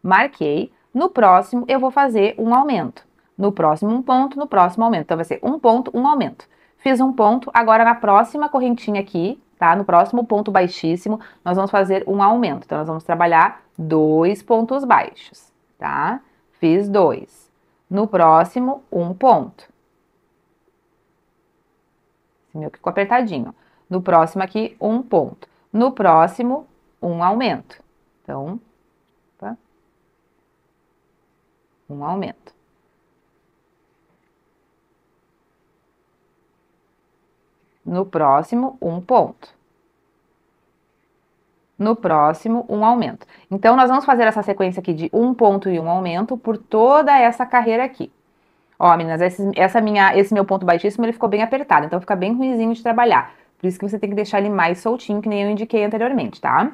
Marquei. No próximo, eu vou fazer um aumento. No próximo, um ponto, no próximo, aumento. Então, vai ser um ponto, um aumento. Fiz um ponto, agora na próxima correntinha aqui, tá? No próximo ponto baixíssimo, nós vamos fazer um aumento. Então, nós vamos trabalhar 2 pontos baixos, tá? Fiz 2. No próximo, um ponto. Esse meu ficou apertadinho. No próximo aqui, um ponto. No próximo, um aumento. Então, opa, um aumento. No próximo, um ponto. No próximo, um aumento. Então, nós vamos fazer essa sequência aqui de um ponto e um aumento por toda essa carreira aqui. Ó, meninas, esse meu ponto baixíssimo, ele ficou bem apertado, então fica bem ruinzinho de trabalhar. Por isso que você tem que deixar ele mais soltinho, que nem eu indiquei anteriormente, tá?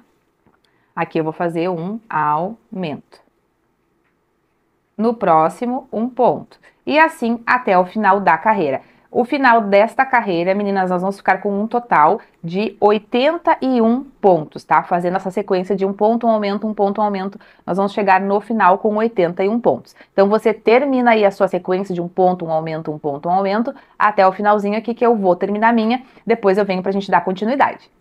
Aqui eu vou fazer um aumento. No próximo, um ponto. E assim até o final da carreira. O final desta carreira, meninas, nós vamos ficar com um total de 81 pontos, tá? Fazendo essa sequência de um ponto, um aumento, um ponto, um aumento, nós vamos chegar no final com 81 pontos. Então, você termina aí a sua sequência de um ponto, um aumento, um ponto, um aumento, até o finalzinho aqui que eu vou terminar a minha, depois eu venho pra gente dar continuidade.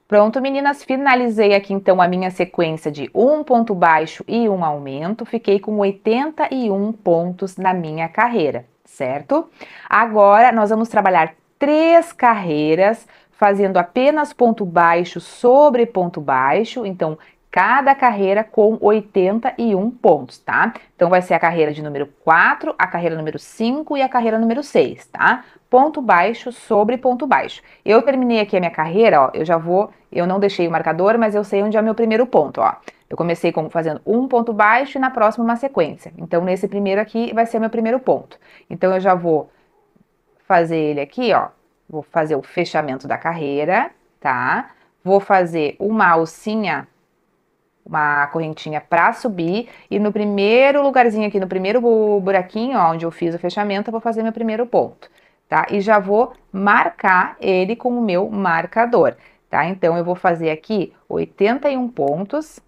Pronto, meninas, finalizei aqui então a minha sequência de um ponto baixo e um aumento, fiquei com 81 pontos na minha carreira, certo? Agora nós vamos trabalhar 3 carreiras, fazendo apenas ponto baixo sobre ponto baixo, então cada carreira com 81 pontos, tá? Então vai ser a carreira de número 4, a carreira número 5 e a carreira número 6, tá? Ponto baixo sobre ponto baixo. Eu terminei aqui a minha carreira, ó, eu não deixei o marcador, mas eu sei onde é o meu primeiro ponto, ó. Eu comecei fazendo um ponto baixo e na próxima uma sequência. Então, nesse primeiro aqui vai ser meu primeiro ponto. Então, eu já vou fazer ele aqui, ó. Vou fazer o fechamento da carreira, tá? Vou fazer uma alcinha, uma correntinha para subir e no primeiro lugarzinho aqui, no primeiro buraquinho, ó, onde eu fiz o fechamento, eu vou fazer meu primeiro ponto, tá? E já vou marcar ele com o meu marcador, tá? Então, eu vou fazer aqui 81 pontos,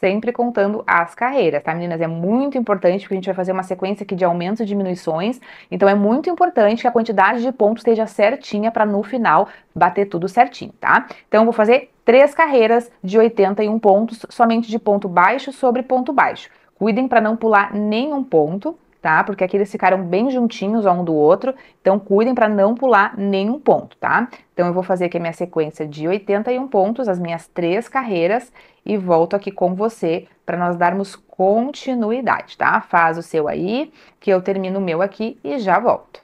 sempre contando as carreiras, tá, meninas? É muito importante, porque a gente vai fazer uma sequência aqui de aumentos e diminuições, então é muito importante que a quantidade de pontos esteja certinha para no final bater tudo certinho, tá? Então, eu vou fazer 3 carreiras de 81 pontos, somente de ponto baixo sobre ponto baixo. Cuidem para não pular nenhum ponto, tá? Porque aqui eles ficaram bem juntinhos um do outro, então cuidem para não pular nenhum ponto, tá? Então eu vou fazer aqui a minha sequência de 81 pontos, as minhas 3 carreiras, e volto aqui com você para nós darmos continuidade, tá? Faz o seu aí, que eu termino o meu aqui e já volto.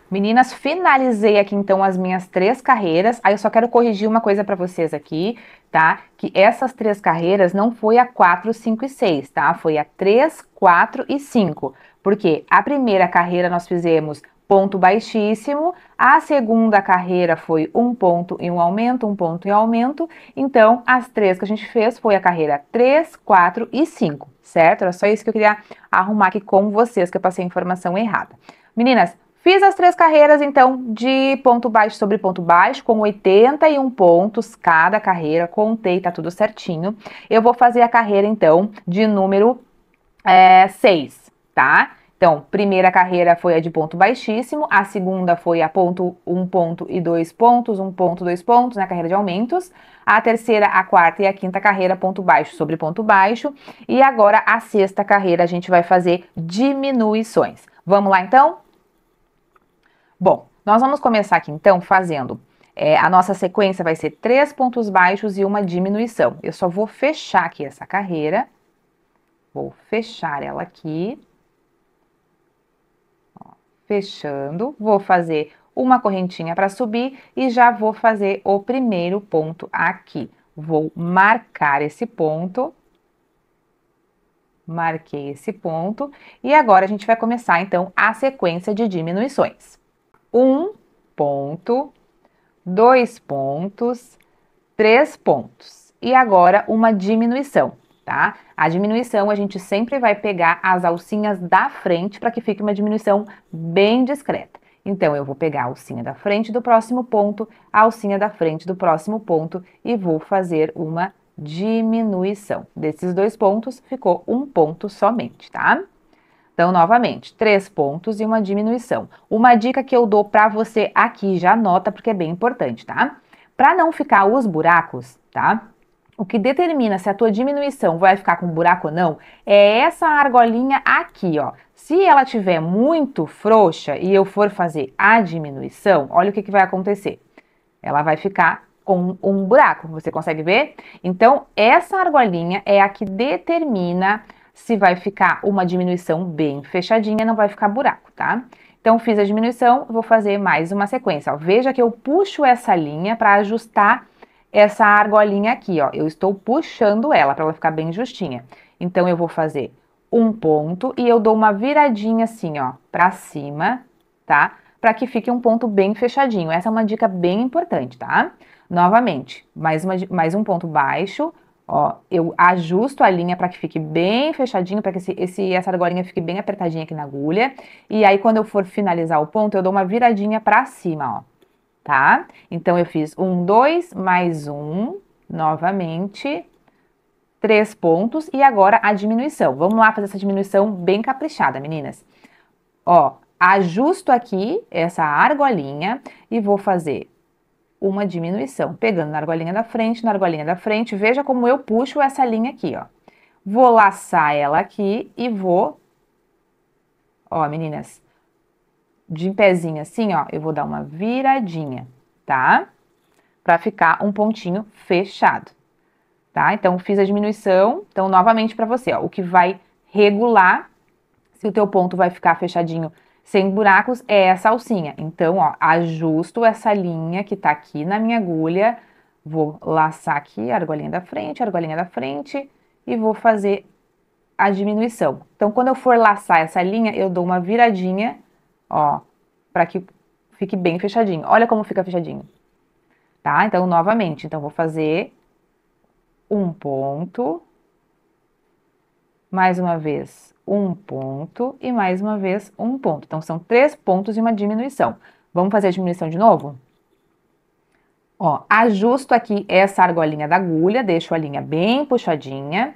Meninas, finalizei aqui então as minhas 3 carreiras. Aí eu só quero corrigir uma coisa para vocês aqui, tá? Que essas 3 carreiras não foi a 4, 5 e 6, tá? Foi a 3, 4 e 5. Porque a primeira carreira nós fizemos ponto baixíssimo, a segunda carreira foi um ponto e um aumento, um ponto e um aumento. Então, as 3 que a gente fez foi a carreira 3, 4 e 5, certo? Era só isso que eu queria arrumar aqui com vocês, que eu passei a informação errada. Meninas, fiz as 3 carreiras, então, de ponto baixo sobre ponto baixo, com 81 pontos cada carreira, contei, tá tudo certinho. Eu vou fazer a carreira, então, de número 6, tá? Então, primeira carreira foi a de ponto baixíssimo, a segunda foi a ponto, 1 ponto e 2 pontos, 1 ponto, 2 pontos, na carreira de aumentos. A terceira, a quarta e a quinta carreira, ponto baixo sobre ponto baixo. E agora, a sexta carreira, a gente vai fazer diminuições. Vamos lá, então? Bom, nós vamos começar aqui então fazendo, a nossa sequência vai ser 3 pontos baixos e uma diminuição. Eu só vou fechar aqui essa carreira, vou fechar ela aqui, ó, fechando, vou fazer uma correntinha para subir e já vou fazer o primeiro ponto aqui. Vou marcar esse ponto, marquei esse ponto e agora a gente vai começar então a sequência de diminuições. 1 ponto, 2 pontos, 3 pontos. E agora uma diminuição, tá? A diminuição a gente sempre vai pegar as alcinhas da frente para que fique uma diminuição bem discreta. Então, eu vou pegar a alcinha da frente do próximo ponto, a alcinha da frente do próximo ponto e vou fazer uma diminuição. Desses 2 pontos, ficou um ponto somente, tá? Então, novamente, 3 pontos e uma diminuição. Uma dica que eu dou para você aqui, já anota porque é bem importante, tá? Para não ficar os buracos, tá? O que determina se a tua diminuição vai ficar com buraco ou não é essa argolinha aqui, ó. Se ela tiver muito frouxa e eu for fazer a diminuição, olha o que vai acontecer. Ela vai ficar com um buraco, você consegue ver? Então, essa argolinha é a que determina se vai ficar uma diminuição bem fechadinha, não vai ficar buraco, tá? Então, fiz a diminuição, vou fazer mais uma sequência, ó. Veja que eu puxo essa linha para ajustar essa argolinha aqui, ó. Eu estou puxando ela para ela ficar bem justinha. Então, eu vou fazer um ponto e eu dou uma viradinha assim, ó, para cima, tá? Para que fique um ponto bem fechadinho. Essa é uma dica bem importante, tá? Novamente, mais um ponto baixo. Ó, eu ajusto a linha para que fique bem fechadinho, para que essa argolinha fique bem apertadinha aqui na agulha. E aí, quando eu for finalizar o ponto, eu dou uma viradinha para cima, ó. Tá? Então, eu fiz 1, 2, mais 1, novamente, 3 pontos. E agora, a diminuição. Vamos lá fazer essa diminuição bem caprichada, meninas. Ó, ajusto aqui essa argolinha e vou fazer uma diminuição, pegando na argolinha da frente, veja como eu puxo essa linha aqui, ó. Vou laçar ela aqui e vou, ó, meninas, de pezinho assim, ó, eu vou dar uma viradinha, tá? Pra ficar um pontinho fechado, tá? Então, fiz a diminuição, então, novamente pra você, ó, o que vai regular se o teu ponto vai ficar fechadinho sem buracos é essa alcinha. Então, ó, ajusto essa linha que tá aqui na minha agulha, vou laçar aqui a argolinha da frente e vou fazer a diminuição. Então, quando eu for laçar essa linha, eu dou uma viradinha, ó, para que fique bem fechadinho. Olha como fica fechadinho, tá? Então, novamente, então vou fazer um ponto, mais uma vez um ponto e mais uma vez um ponto. Então, são 3 pontos e uma diminuição. Vamos fazer a diminuição de novo? Ó, ajusto aqui essa argolinha da agulha, deixo a linha bem puxadinha,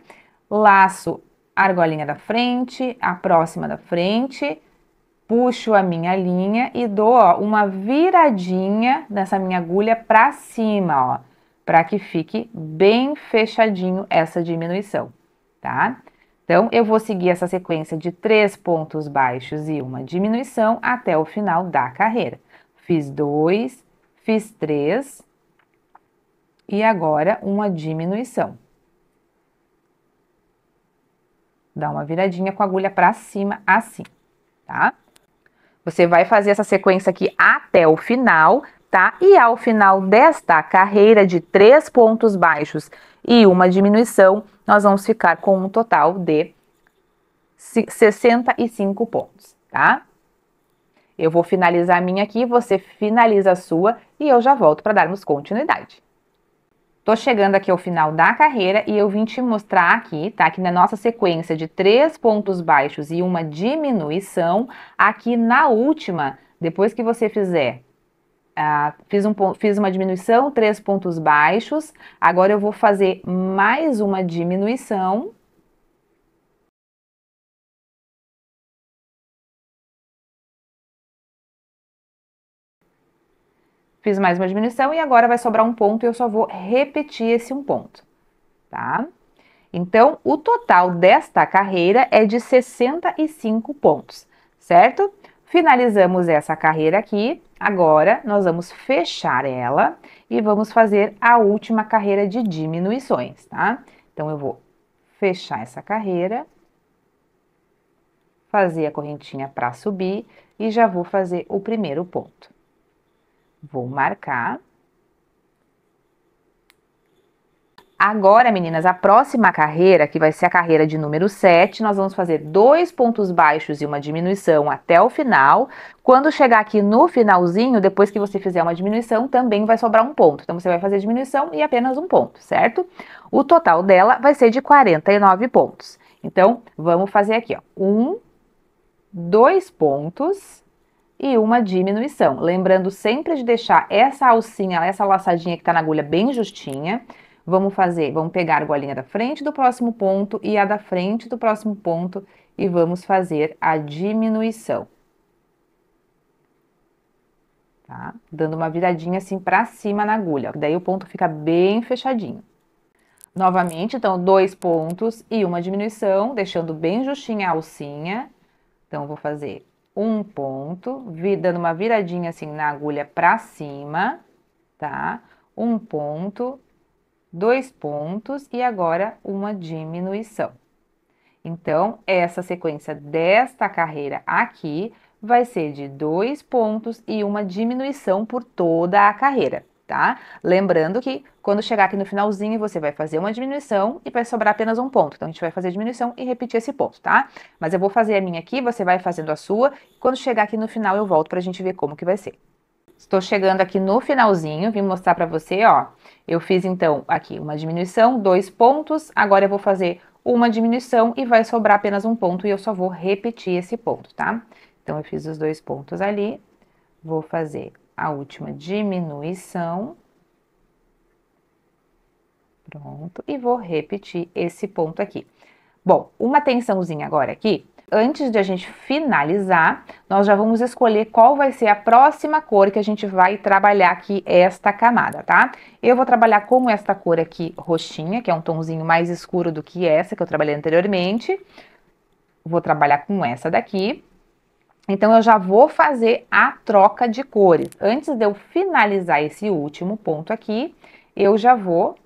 laço a argolinha da frente, a próxima da frente, puxo a minha linha e dou, ó, uma viradinha nessa minha agulha pra cima, ó, para que fique bem fechadinho essa diminuição, tá? Então, eu vou seguir essa sequência de 3 pontos baixos e uma diminuição até o final da carreira. Fiz 2, fiz 3 e agora uma diminuição. Dá uma viradinha com a agulha para cima, assim, tá? Você vai fazer essa sequência aqui até o final, tá? E ao final desta carreira de 3 pontos baixos e uma diminuição, nós vamos ficar com um total de 65 pontos, tá? Eu vou finalizar a minha aqui, você finaliza a sua e eu já volto para darmos continuidade. Tô chegando aqui ao final da carreira e eu vim te mostrar aqui, tá? Que na nossa sequência de 3 pontos baixos e uma diminuição, aqui na última, depois que você fizer, fiz uma diminuição, 3 pontos baixos, agora eu vou fazer mais uma diminuição. Fiz mais uma diminuição e agora vai sobrar um ponto e eu só vou repetir esse um ponto, tá? Então, o total desta carreira é de 65 pontos, certo? Finalizamos essa carreira aqui, agora nós vamos fechar ela e vamos fazer a última carreira de diminuições, tá? Então, eu vou fechar essa carreira, fazer a correntinha para subir e já vou fazer o primeiro ponto. Vou marcar. Agora, meninas, a próxima carreira, que vai ser a carreira de número 7, nós vamos fazer 2 pontos baixos e uma diminuição até o final. Quando chegar aqui no finalzinho, depois que você fizer uma diminuição, também vai sobrar um ponto. Então, você vai fazer diminuição e apenas um ponto, certo? O total dela vai ser de 49 pontos. Então, vamos fazer aqui, ó. 1, 2 pontos e uma diminuição. Lembrando sempre de deixar essa alcinha, essa laçadinha que tá na agulha bem justinha. Vamos pegar a argolinha da frente do próximo ponto e a da frente do próximo ponto e vamos fazer a diminuição. Tá? Dando uma viradinha assim pra cima na agulha, daí o ponto fica bem fechadinho. Novamente, então, 2 pontos e uma diminuição, deixando bem justinha a alcinha. Então, vou fazer um ponto, dando uma viradinha assim na agulha pra cima, tá? Um ponto, 2 pontos e agora uma diminuição. Então, essa sequência desta carreira aqui vai ser de 2 pontos e uma diminuição por toda a carreira, tá? Lembrando que quando chegar aqui no finalzinho, você vai fazer uma diminuição e vai sobrar apenas um ponto. Então, a gente vai fazer a diminuição e repetir esse ponto, tá? Mas eu vou fazer a minha aqui, você vai fazendo a sua. Quando chegar aqui no final, eu volto pra gente ver como que vai ser. Estou chegando aqui no finalzinho, vim mostrar pra você, ó. Eu fiz, então, aqui uma diminuição, 2 pontos. Agora, eu vou fazer uma diminuição e vai sobrar apenas um ponto e eu só vou repetir esse ponto, tá? Então, eu fiz os 2 pontos ali, vou fazer a última diminuição. Pronto, e vou repetir esse ponto aqui. Bom, uma atençãozinha agora aqui, Antes de a gente finalizar, nós já vamos escolher qual vai ser a próxima cor que a gente vai trabalhar aqui esta camada, tá? Eu vou trabalhar com esta cor aqui, roxinha, que é um tomzinho mais escuro do que essa que eu trabalhei anteriormente. Vou trabalhar com essa daqui. Então, eu já vou fazer a troca de cores. Antes de eu finalizar esse último ponto aqui, eu já vou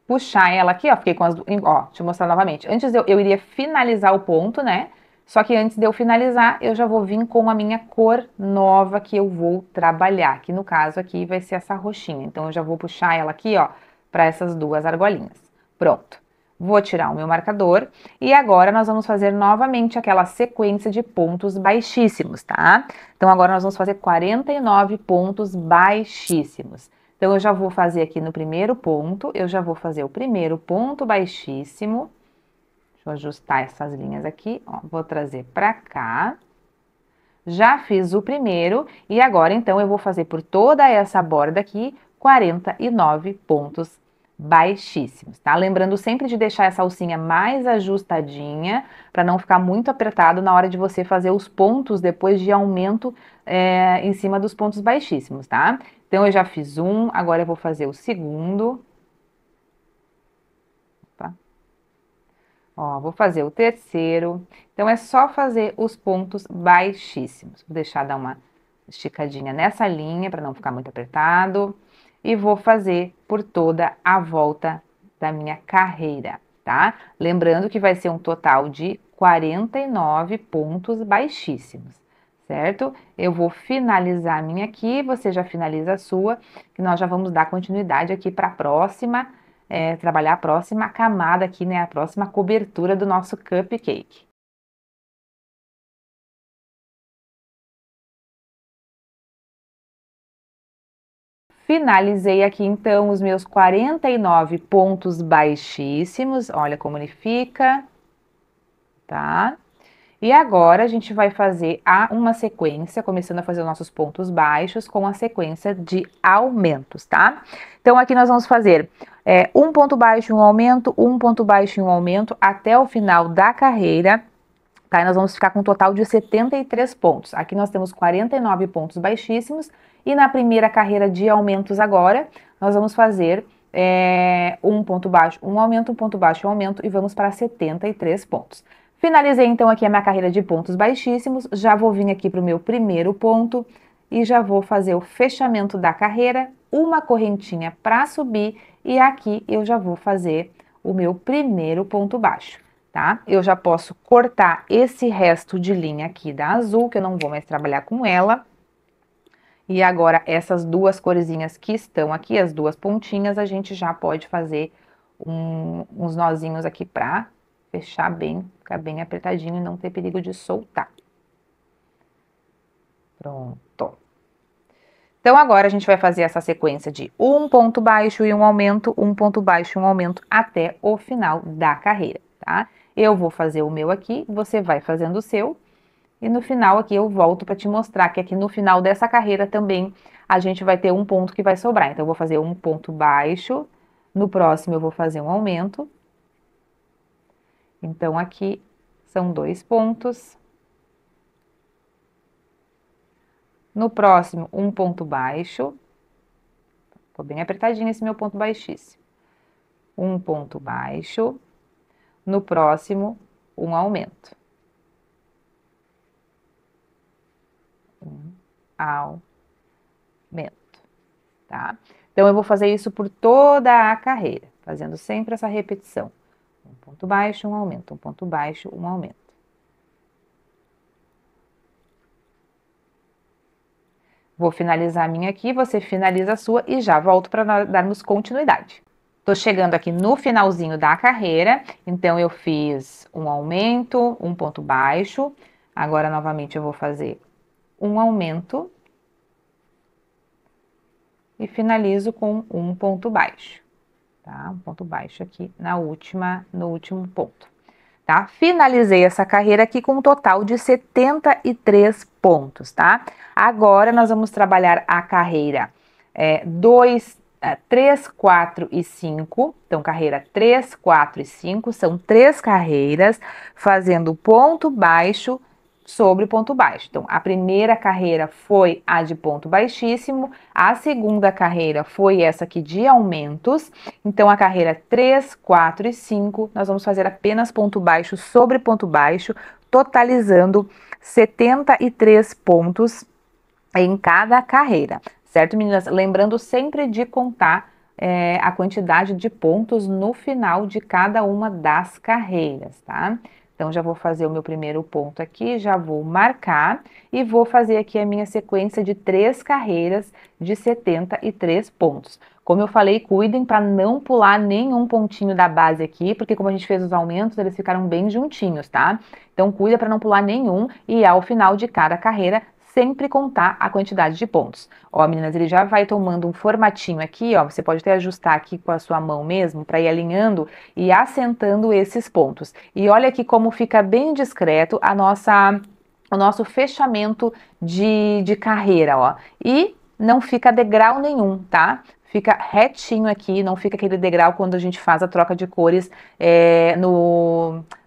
puxar ela aqui, ó. Fiquei com as duas. Ó, deixa eu mostrar novamente. Antes eu iria finalizar o ponto, né? Só que antes de eu finalizar, eu já vou vir com a minha cor nova que eu vou trabalhar. Que no caso aqui vai ser essa roxinha. Então, eu já vou puxar ela aqui, ó, para essas duas argolinhas. Pronto. Vou tirar o meu marcador e agora nós vamos fazer novamente aquela sequência de pontos baixíssimos, tá? Então, agora nós vamos fazer 49 pontos baixíssimos. Então, eu já vou fazer aqui no primeiro ponto, eu já vou fazer o primeiro ponto baixíssimo. Deixa eu ajustar essas linhas aqui, ó, vou trazer pra cá. Já fiz o primeiro e agora, então, eu vou fazer por toda essa borda aqui 49 pontos baixíssimos, tá? Lembrando sempre de deixar essa alcinha mais ajustadinha, para não ficar muito apertado na hora de você fazer os pontos depois de aumento em cima dos pontos baixíssimos, tá? Então, eu já fiz um, agora eu vou fazer o segundo. Opa. Ó, vou fazer o terceiro. Então, é só fazer os pontos baixíssimos. Vou deixar dar uma esticadinha nessa linha, para não ficar muito apertado. E vou fazer por toda a volta da minha carreira, tá? Lembrando que vai ser um total de 49 pontos baixíssimos, certo? Eu vou finalizar a minha aqui, você já finaliza a sua, que nós já vamos dar continuidade aqui para a próxima, trabalhar a próxima camada aqui, né? A próxima cobertura do nosso cupcake. Finalizei aqui, então, os meus 49 pontos baixíssimos. Olha como ele fica, tá? E agora, a gente vai fazer uma sequência, começando a fazer os nossos pontos baixos com a sequência de aumentos, tá? Então, aqui nós vamos fazer um ponto baixo, um aumento, um ponto baixo e um aumento até o final da carreira, tá? E nós vamos ficar com um total de 73 pontos. Aqui nós temos 49 pontos baixíssimos. E na primeira carreira de aumentos agora, nós vamos fazer um ponto baixo, um aumento, um ponto baixo, um aumento e vamos para 73 pontos. Finalizei então aqui a minha carreira de pontos baixíssimos, já vou vir aqui para o meu primeiro ponto e já vou fazer o fechamento da carreira, uma correntinha para subir e aqui eu já vou fazer o meu primeiro ponto baixo, tá? Eu já posso cortar esse resto de linha aqui da azul, que eu não vou mais trabalhar com ela. E agora, essas duas corzinhas que estão aqui, as duas pontinhas, a gente já pode fazer uns nozinhos aqui pra fechar bem, ficar bem apertadinho e não ter perigo de soltar. Pronto. Então, agora a gente vai fazer essa sequência de um ponto baixo e um aumento, um ponto baixo e um aumento até o final da carreira, tá? Eu vou fazer o meu aqui, você vai fazendo o seu. E no final aqui eu volto para te mostrar que aqui no final dessa carreira também a gente vai ter um ponto que vai sobrar. Então, eu vou fazer um ponto baixo, no próximo eu vou fazer um aumento. Então, aqui são 2 pontos. No próximo, um ponto baixo. Ficou bem apertadinho esse meu ponto baixíssimo. Um ponto baixo. No próximo, um aumento. Aumento, tá? Então, eu vou fazer isso por toda a carreira, fazendo sempre essa repetição. Um ponto baixo, um aumento, um ponto baixo, um aumento. Vou finalizar a minha aqui, você finaliza a sua e já volto para darmos continuidade. Tô chegando aqui no finalzinho da carreira, então eu fiz um aumento, um ponto baixo. Agora, novamente, eu vou fazer um aumento e finalizo com um ponto baixo, tá? Um ponto baixo aqui no último ponto, tá? Finalizei essa carreira aqui com um total de 73 pontos, tá? Agora, nós vamos trabalhar a carreira 2, 3, 4 e 5. Então, carreira 3, 4 e 5 são 3 carreiras fazendo ponto baixo sobre ponto baixo. Então, a primeira carreira foi a de ponto baixíssimo, a segunda carreira foi essa aqui de aumentos. Então, a carreira 3, 4 e 5, nós vamos fazer apenas ponto baixo sobre ponto baixo, totalizando 73 pontos em cada carreira, certo, meninas? Lembrando sempre de contar a quantidade de pontos no final de cada uma das carreiras, tá? Então, já vou fazer o meu primeiro ponto aqui, já vou marcar e vou fazer aqui a minha sequência de 3 carreiras de 73 pontos. Como eu falei, cuidem para não pular nenhum pontinho da base aqui, porque como a gente fez os aumentos, eles ficaram bem juntinhos, tá? Então, cuida para não pular nenhum e ao final de cada carreira, sempre contar a quantidade de pontos. Ó, meninas, ele já vai tomando um formatinho aqui, ó, você pode até ajustar aqui com a sua mão mesmo, para ir alinhando e assentando esses pontos. E olha aqui como fica bem discreto o nosso fechamento de carreira, ó. E não fica degrau nenhum, tá? Fica retinho aqui, não fica aquele degrau quando a gente faz a troca de cores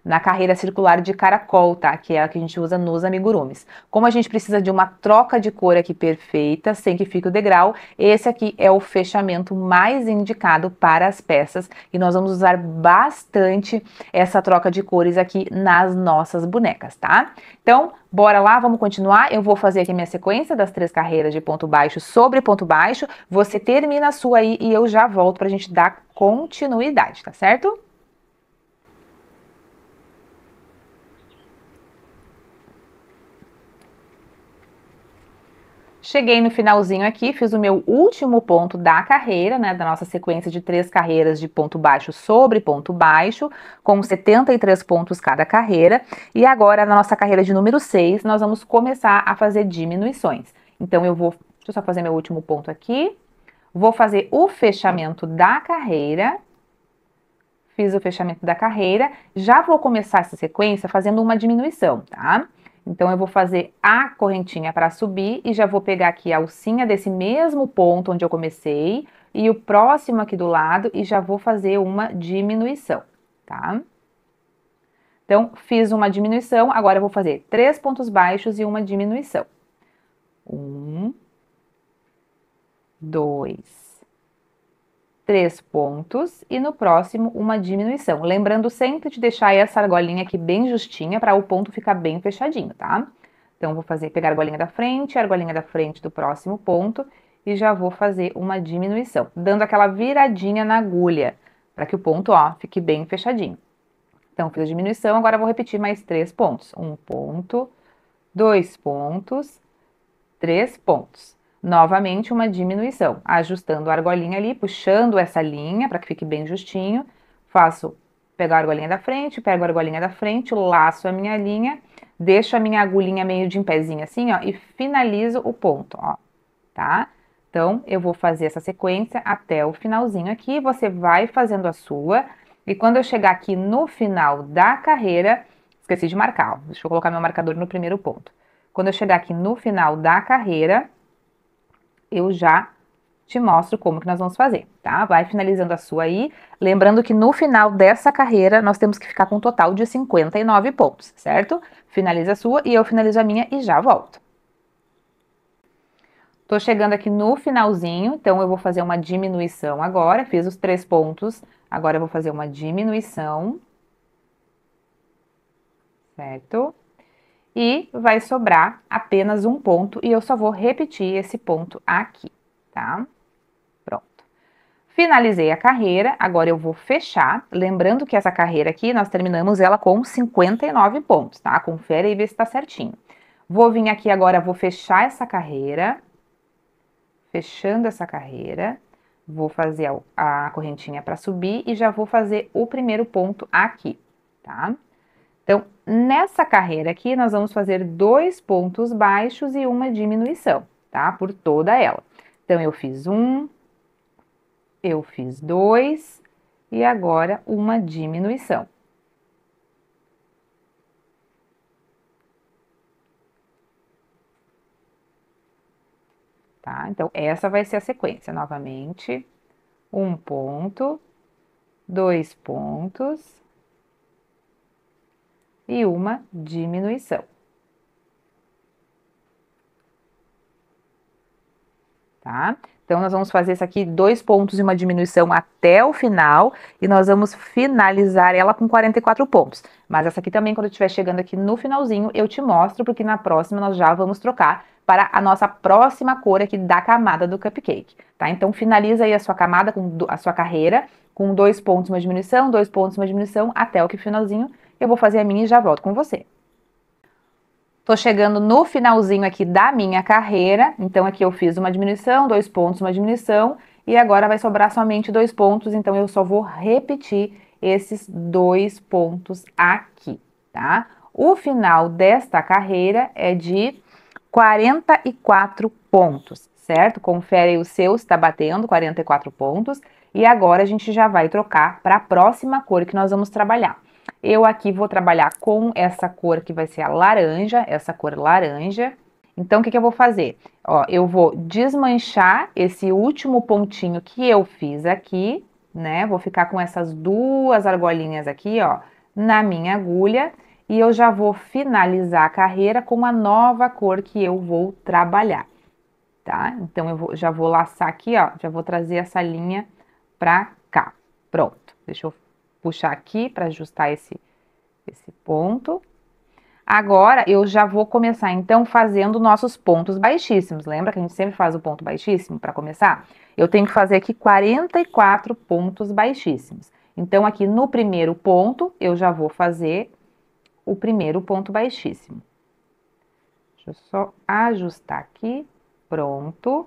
na carreira circular de caracol, tá? Que é a que a gente usa nos amigurumis. Como a gente precisa de uma troca de cor aqui perfeita, sem que fique o degrau, esse aqui é o fechamento mais indicado para as peças e nós vamos usar bastante essa troca de cores aqui nas nossas bonecas, tá? Então, bora lá, vamos continuar. Eu vou fazer aqui a minha sequência das 3 carreiras de ponto baixo sobre ponto baixo. Você termina a sua aí e eu já volto pra gente dar continuidade, tá certo? Cheguei no finalzinho aqui, fiz o meu último ponto da carreira, né, da nossa sequência de 3 carreiras de ponto baixo sobre ponto baixo, com 73 pontos cada carreira. E agora, na nossa carreira de número 6, nós vamos começar a fazer diminuições. Então, deixa eu só fazer meu último ponto aqui. Vou fazer o fechamento da carreira. Fiz o fechamento da carreira. Já vou começar essa sequência fazendo uma diminuição, tá? Então, eu vou fazer a correntinha para subir e já vou pegar aqui a alcinha desse mesmo ponto onde eu comecei e o próximo aqui do lado e já vou fazer uma diminuição, tá? Então, fiz uma diminuição, agora eu vou fazer 3 pontos baixos e uma diminuição. 1, 2, 3 pontos e no próximo uma diminuição. Lembrando sempre de deixar essa argolinha aqui bem justinha para o ponto ficar bem fechadinho, tá? Então, vou pegar a argolinha da frente do próximo ponto e já vou fazer uma diminuição, dando aquela viradinha na agulha, para que o ponto, ó, fique bem fechadinho. Então, fiz a diminuição, agora vou repetir mais 3 pontos. 1 ponto, 2 pontos, 3 pontos. Novamente uma diminuição, ajustando a argolinha ali, puxando essa linha para que fique bem justinho. Pego a argolinha da frente, pego a argolinha da frente, laço a minha linha, deixo a minha agulhinha meio de em pezinho assim, ó, e finalizo o ponto, ó, tá? Então, eu vou fazer essa sequência até o finalzinho aqui, você vai fazendo a sua, e quando eu chegar aqui no final da carreira, esqueci de marcar, ó, deixa eu colocar meu marcador no primeiro ponto. Quando eu chegar aqui no final da carreira, eu já te mostro como que nós vamos fazer, tá? Vai finalizando a sua aí, lembrando que no final dessa carreira nós temos que ficar com um total de 59 pontos, certo? Finaliza a sua e eu finalizo a minha e já volto. Tô chegando aqui no finalzinho, então eu vou fazer uma diminuição agora, fiz os 3 pontos, agora eu vou fazer uma diminuição, certo? E vai sobrar apenas um ponto e eu só vou repetir esse ponto aqui, tá? Pronto. Finalizei a carreira, agora eu vou fechar. Lembrando que essa carreira aqui, nós terminamos ela com 59 pontos, tá? Confere e vê se tá certinho. Vou vir aqui agora, vou fechar essa carreira. Fechando essa carreira, vou fazer a correntinha para subir e já vou fazer o primeiro ponto aqui, tá? Então, nessa carreira aqui, nós vamos fazer 2 pontos baixos e uma diminuição, tá? Por toda ela. Então, eu fiz 1, eu fiz 2 e agora uma diminuição. Tá? Então, essa vai ser a sequência. Novamente, um ponto, 2 pontos e uma diminuição. Tá? Então, nós vamos fazer isso aqui, 2 pontos e uma diminuição até o final, e nós vamos finalizar ela com 44 pontos. Mas essa aqui também, quando eu estiver chegando aqui no finalzinho, eu te mostro, porque na próxima nós já vamos trocar para a nossa próxima cor aqui da camada do cupcake, tá? Então, finaliza aí a sua camada, a sua carreira, com 2 pontos e uma diminuição, 2 pontos e uma diminuição, até o que finalzinho. Eu vou fazer a minha e já volto com você. Tô chegando no finalzinho aqui da minha carreira, então aqui eu fiz uma diminuição, 2 pontos, uma diminuição, e agora vai sobrar somente 2 pontos, então eu só vou repetir esses 2 pontos aqui, tá? O final desta carreira é de 44 pontos, certo? Confere aí o seu se tá batendo 44 pontos, e agora a gente já vai trocar para a próxima cor que nós vamos trabalhar. Eu aqui vou trabalhar com essa cor que vai ser a laranja, essa cor laranja. Então, o que eu vou fazer? Ó, eu vou desmanchar esse último pontinho que eu fiz aqui, né? Vou ficar com essas duas argolinhas aqui, ó, na minha agulha. E eu já vou finalizar a carreira com a nova cor que eu vou trabalhar, tá? Então, já vou laçar aqui, ó, já vou trazer essa linha pra cá. Pronto, deixa eu puxar aqui para ajustar esse ponto. Agora, eu já vou começar, então, fazendo nossos pontos baixíssimos. Lembra que a gente sempre faz o ponto baixíssimo para começar? Eu tenho que fazer aqui 44 pontos baixíssimos. Então, aqui no primeiro ponto, eu já vou fazer o primeiro ponto baixíssimo. Deixa eu só ajustar aqui. Pronto.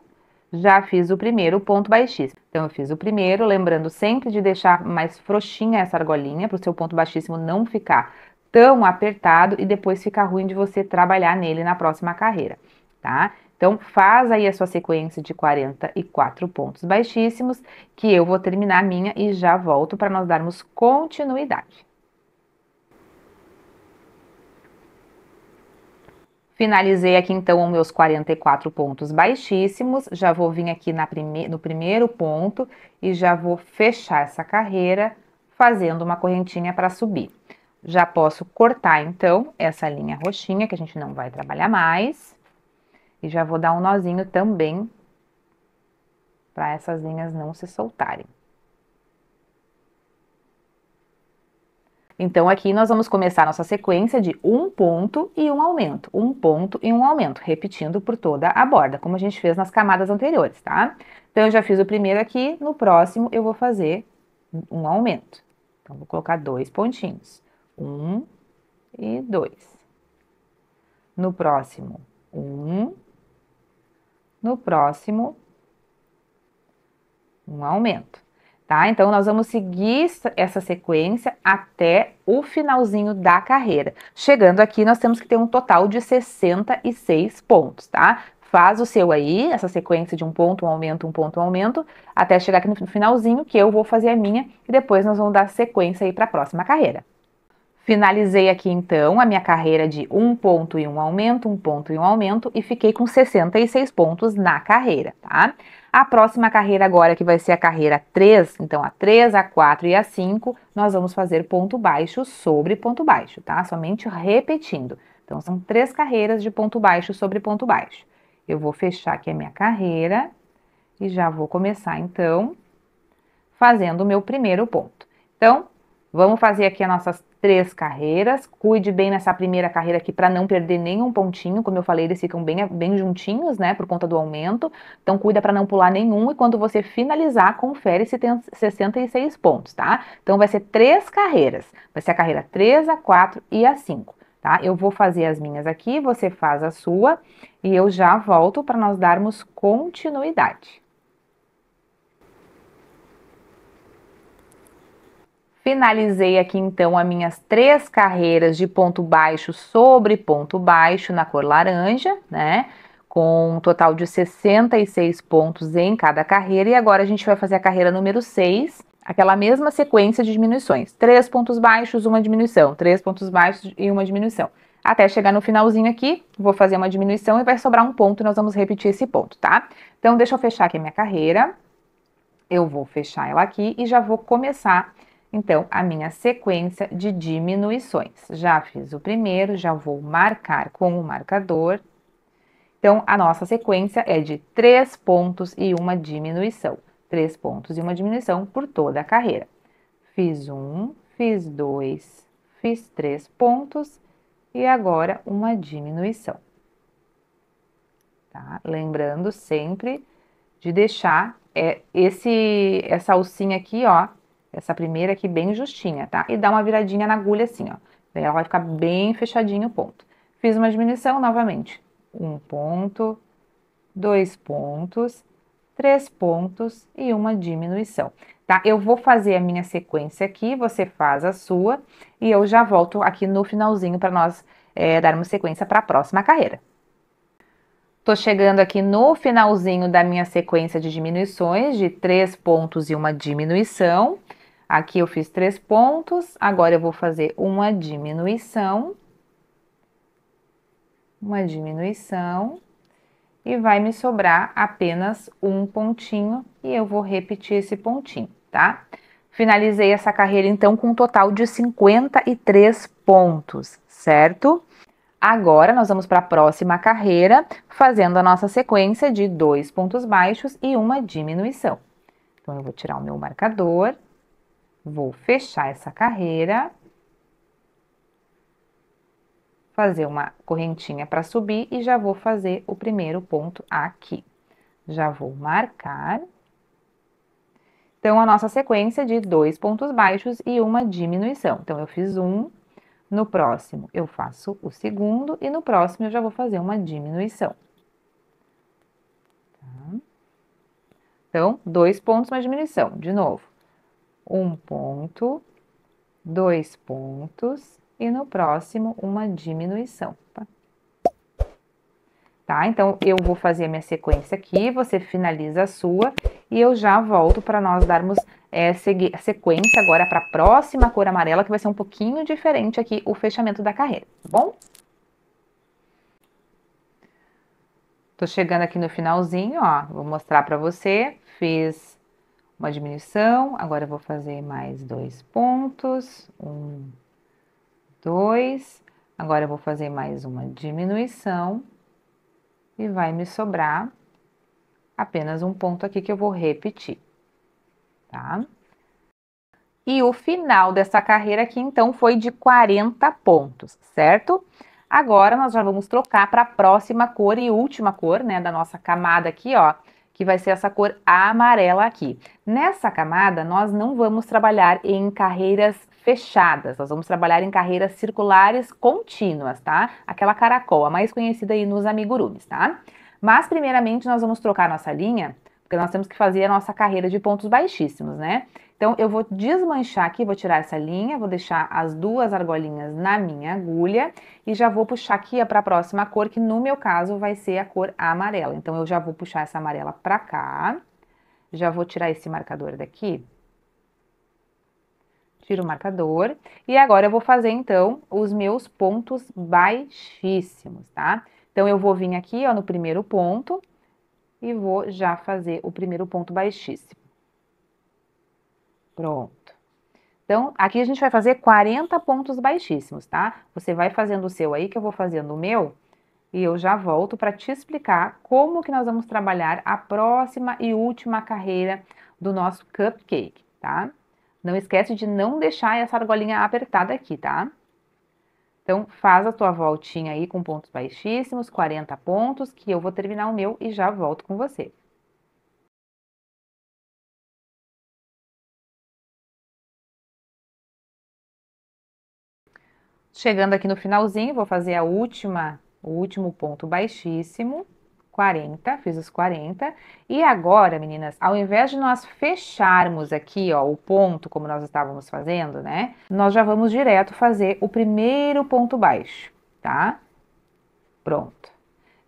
Já fiz o primeiro ponto baixíssimo. Então, eu fiz o primeiro, lembrando sempre de deixar mais frouxinha essa argolinha, para o seu ponto baixíssimo não ficar tão apertado e depois ficar ruim de você trabalhar nele na próxima carreira, tá? Então, faz aí a sua sequência de 44 pontos baixíssimos, que eu vou terminar a minha e já volto para nós darmos continuidade. Finalizei aqui, então, os meus 44 pontos baixíssimos. Já vou vir aqui no primeiro ponto e já vou fechar essa carreira fazendo uma correntinha para subir. Já posso cortar, então, essa linha roxinha, que a gente não vai trabalhar mais. E já vou dar um nozinho também para essas linhas não se soltarem. Então, aqui nós vamos começar nossa sequência de um ponto e um aumento, um ponto e um aumento, repetindo por toda a borda, como a gente fez nas camadas anteriores, tá? Então, eu já fiz o primeiro aqui, no próximo eu vou fazer um aumento. Então, vou colocar 2 pontinhos, 1 e 2. No próximo, 1. No próximo, um aumento. Tá? Então, nós vamos seguir essa sequência até o finalzinho da carreira. Chegando aqui, nós temos que ter um total de 66 pontos, tá? Faz o seu aí, essa sequência de um ponto, um aumento, até chegar aqui no finalzinho, que eu vou fazer a minha, e depois nós vamos dar sequência aí para a próxima carreira. Finalizei aqui, então, a minha carreira de um ponto e um aumento, um ponto e um aumento, e fiquei com 66 pontos na carreira, tá? A próxima carreira agora, que vai ser a carreira 3, então a 3, a 4 e a 5, nós vamos fazer ponto baixo sobre ponto baixo, tá? Somente repetindo. Então, são 3 carreiras de ponto baixo sobre ponto baixo. Eu vou fechar aqui a minha carreira e já vou começar, então, fazendo o meu primeiro ponto. Então, vamos fazer aqui as nossas 3 carreiras, cuide bem nessa primeira carreira aqui para não perder nenhum pontinho, como eu falei, eles ficam bem juntinhos, né, por conta do aumento, então cuida para não pular nenhum e quando você finalizar, confere se tem 66 pontos, tá? Então vai ser 3 carreiras, vai ser a carreira 3, a 4 e a 5, tá? Eu vou fazer as minhas aqui, você faz a sua e eu já volto para nós darmos continuidade. Finalizei aqui, então, as minhas 3 carreiras de ponto baixo sobre ponto baixo na cor laranja, né? Com um total de 66 pontos em cada carreira. E agora a gente vai fazer a carreira número 6, aquela mesma sequência de diminuições. 3 pontos baixos, uma diminuição. 3 pontos baixos e uma diminuição. Até chegar no finalzinho aqui, vou fazer uma diminuição e vai sobrar um ponto e nós vamos repetir esse ponto, tá? Então, deixa eu fechar aqui a minha carreira. Eu vou fechar ela aqui e já vou começar, então, a minha sequência de diminuições. Já fiz o primeiro, já vou marcar com o marcador. Então, a nossa sequência é de 3 pontos e uma diminuição. 3 pontos e uma diminuição por toda a carreira. Fiz um, fiz dois, fiz 3 pontos e agora uma diminuição. Tá? Lembrando sempre de deixar essa alcinha aqui, ó, essa primeira aqui bem justinha, tá? E dar uma viradinha na agulha assim, ó. Daí ela vai ficar bem fechadinho o ponto. Fiz uma diminuição novamente. 1 ponto, 2 pontos, 3 pontos e uma diminuição, tá? Eu vou fazer a minha sequência aqui, você faz a sua e eu já volto aqui no finalzinho para nós darmos sequência para a próxima carreira. Tô chegando aqui no finalzinho da minha sequência de diminuições, de 3 pontos e uma diminuição. Aqui eu fiz 3 pontos, agora eu vou fazer uma diminuição, e vai me sobrar apenas um pontinho, e eu vou repetir esse pontinho, tá? Finalizei essa carreira, então, com um total de 53 pontos, certo? Agora, nós vamos para a próxima carreira, fazendo a nossa sequência de 2 pontos baixos e uma diminuição. Então, eu vou tirar o meu marcador, vou fechar essa carreira, fazer uma correntinha para subir e já vou fazer o primeiro ponto aqui. Já vou marcar. Então, a nossa sequência de 2 pontos baixos e uma diminuição. Então, eu fiz um. No próximo, eu faço o segundo e no próximo eu já vou fazer uma diminuição. Tá? Então, 2 pontos, uma diminuição. De novo, 1 ponto, 2 pontos e no próximo uma diminuição. Tá? Então, eu vou fazer a minha sequência aqui, você finaliza a sua e eu já volto para nós darmos sequência agora para a próxima cor amarela, que vai ser um pouquinho diferente aqui o fechamento da carreira, tá bom? Tô chegando aqui no finalzinho, ó, vou mostrar para você, fiz uma diminuição, agora eu vou fazer mais 2 pontos, 1, 2, agora eu vou fazer mais uma diminuição e vai me sobrar apenas um ponto aqui que eu vou repetir, tá? E o final dessa carreira aqui, então, foi de 40 pontos, certo? Agora, nós já vamos trocar para a próxima cor e última cor, né, da nossa camada aqui, ó, que vai ser essa cor amarela aqui. Nessa camada, nós não vamos trabalhar em carreiras fechadas, nós vamos trabalhar em carreiras circulares contínuas, tá? Aquela caracol, a mais conhecida aí nos amigurumis, tá? Mas, primeiramente, nós vamos trocar nossa linha, porque nós temos que fazer a nossa carreira de pontos baixíssimos, né? Então, eu vou desmanchar aqui, vou tirar essa linha, vou deixar as 2 argolinhas na minha agulha e já vou puxar aqui para a próxima cor, que no meu caso vai ser a cor amarela. Então, eu já vou puxar essa amarela para cá, já vou tirar esse marcador daqui. Tiro o marcador e agora eu vou fazer, então, os meus pontos baixíssimos, tá? Então, eu vou vir aqui, ó, no primeiro ponto e vou já fazer o primeiro ponto baixíssimo. Pronto. Então, aqui a gente vai fazer 40 pontos baixíssimos, tá? Você vai fazendo o seu aí, que eu vou fazendo o meu, e eu já volto para te explicar como que nós vamos trabalhar a próxima e última carreira do nosso cupcake, tá? Não esquece de não deixar essa argolinha apertada aqui, tá? Então, faz a tua voltinha aí com pontos baixíssimos, 40 pontos, que eu vou terminar o meu e já volto com você. Chegando aqui no finalzinho, vou fazer o último ponto baixíssimo, 40, fiz os 40. E agora, meninas, ao invés de nós fecharmos aqui, ó, o ponto, como nós estávamos fazendo, né? Nós já vamos direto fazer o primeiro ponto baixo, tá? Pronto.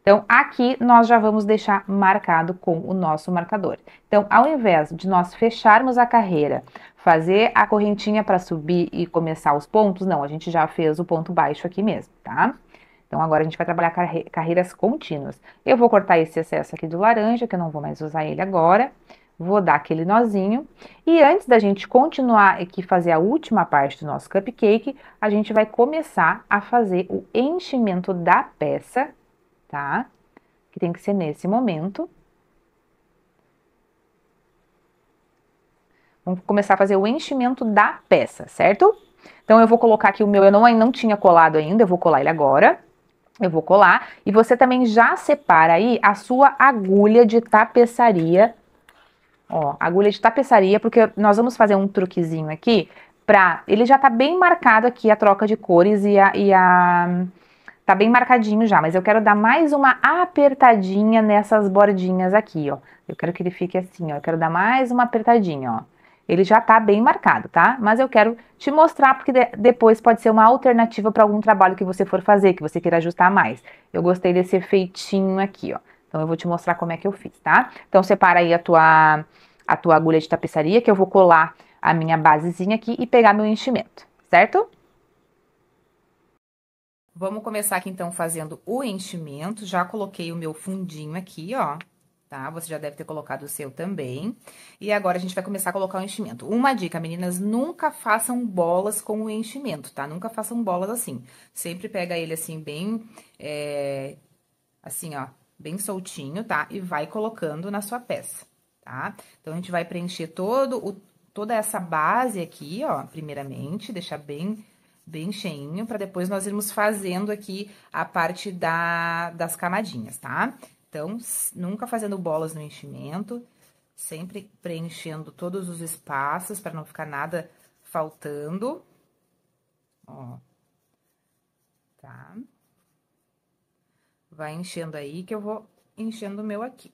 Então, aqui nós já vamos deixar marcado com o nosso marcador. Então, ao invés de nós fecharmos a carreira, fazer a correntinha para subir e começar os pontos, não, a gente já fez o ponto baixo aqui mesmo, tá? Então, agora a gente vai trabalhar carreiras contínuas. Eu vou cortar esse excesso aqui do laranja, que eu não vou mais usar ele agora. Vou dar aquele nozinho. E antes da gente continuar aqui fazer a última parte do nosso cupcake, a gente vai começar a fazer o enchimento da peça, tá? Que tem que ser nesse momento. Vamos começar a fazer o enchimento da peça, certo? Então, eu vou colocar aqui o meu, eu não tinha colado ainda, eu vou colar ele agora. Eu vou colar. E você também já separa aí a sua agulha de tapeçaria. Ó, agulha de tapeçaria, porque nós vamos fazer um truquezinho aqui pra... Ele já tá bem marcado aqui, a troca de cores tá bem marcadinho já, mas eu quero dar mais uma apertadinha nessas bordinhas aqui, ó. Eu quero que ele fique assim, ó. Eu quero dar mais uma apertadinha, ó. Ele já tá bem marcado, tá? Mas eu quero te mostrar, porque depois pode ser uma alternativa para algum trabalho que você for fazer, que você queira ajustar mais. Eu gostei desse efeitinho aqui, ó. Então, eu vou te mostrar como é que eu fiz, tá? Então, separa aí a tua agulha de tapeçaria, que eu vou colar a minha basezinha aqui e pegar meu enchimento, certo? Vamos começar aqui, então, fazendo o enchimento. Já coloquei o meu fundinho aqui, ó, tá? Você já deve ter colocado o seu também. E agora, a gente vai começar a colocar o enchimento. Uma dica, meninas, nunca façam bolas com o enchimento, tá? Nunca façam bolas assim. Sempre pega ele, assim, bem, assim, ó, bem soltinho, tá? E vai colocando na sua peça, tá? Então, a gente vai preencher toda essa base aqui, ó, primeiramente, deixar bem cheinho, para depois nós irmos fazendo aqui a parte das camadinhas, tá? Então, nunca fazendo bolas no enchimento, sempre preenchendo todos os espaços, para não ficar nada faltando. Ó. Tá? Vai enchendo aí, que eu vou enchendo o meu aqui.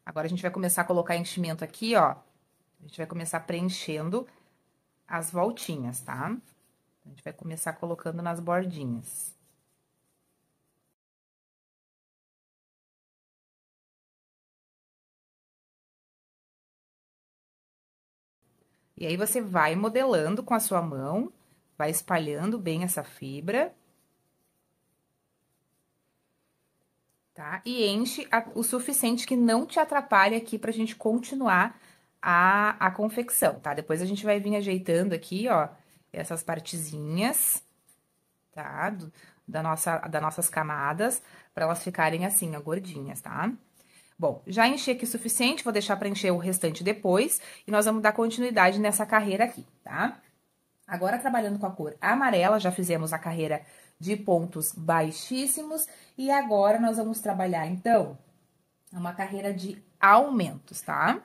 Agora, a gente vai começar a colocar enchimento aqui, ó. A gente vai começar preenchendo as voltinhas, tá? A gente vai começar colocando nas bordinhas. E aí, você vai modelando com a sua mão, vai espalhando bem essa fibra. Tá? E enche o suficiente que não te atrapalhe aqui pra gente continuar a confecção, tá? Depois a gente vai vir ajeitando aqui, ó, essas partezinhas, tá? Das nossas camadas, pra elas ficarem assim, ó, gordinhas, tá? Bom, já enchi aqui o suficiente, vou deixar pra encher o restante depois, e nós vamos dar continuidade nessa carreira aqui, tá? Agora, trabalhando com a cor amarela, já fizemos a carreira de pontos baixíssimos, e agora nós vamos trabalhar, então, uma carreira de aumentos, tá?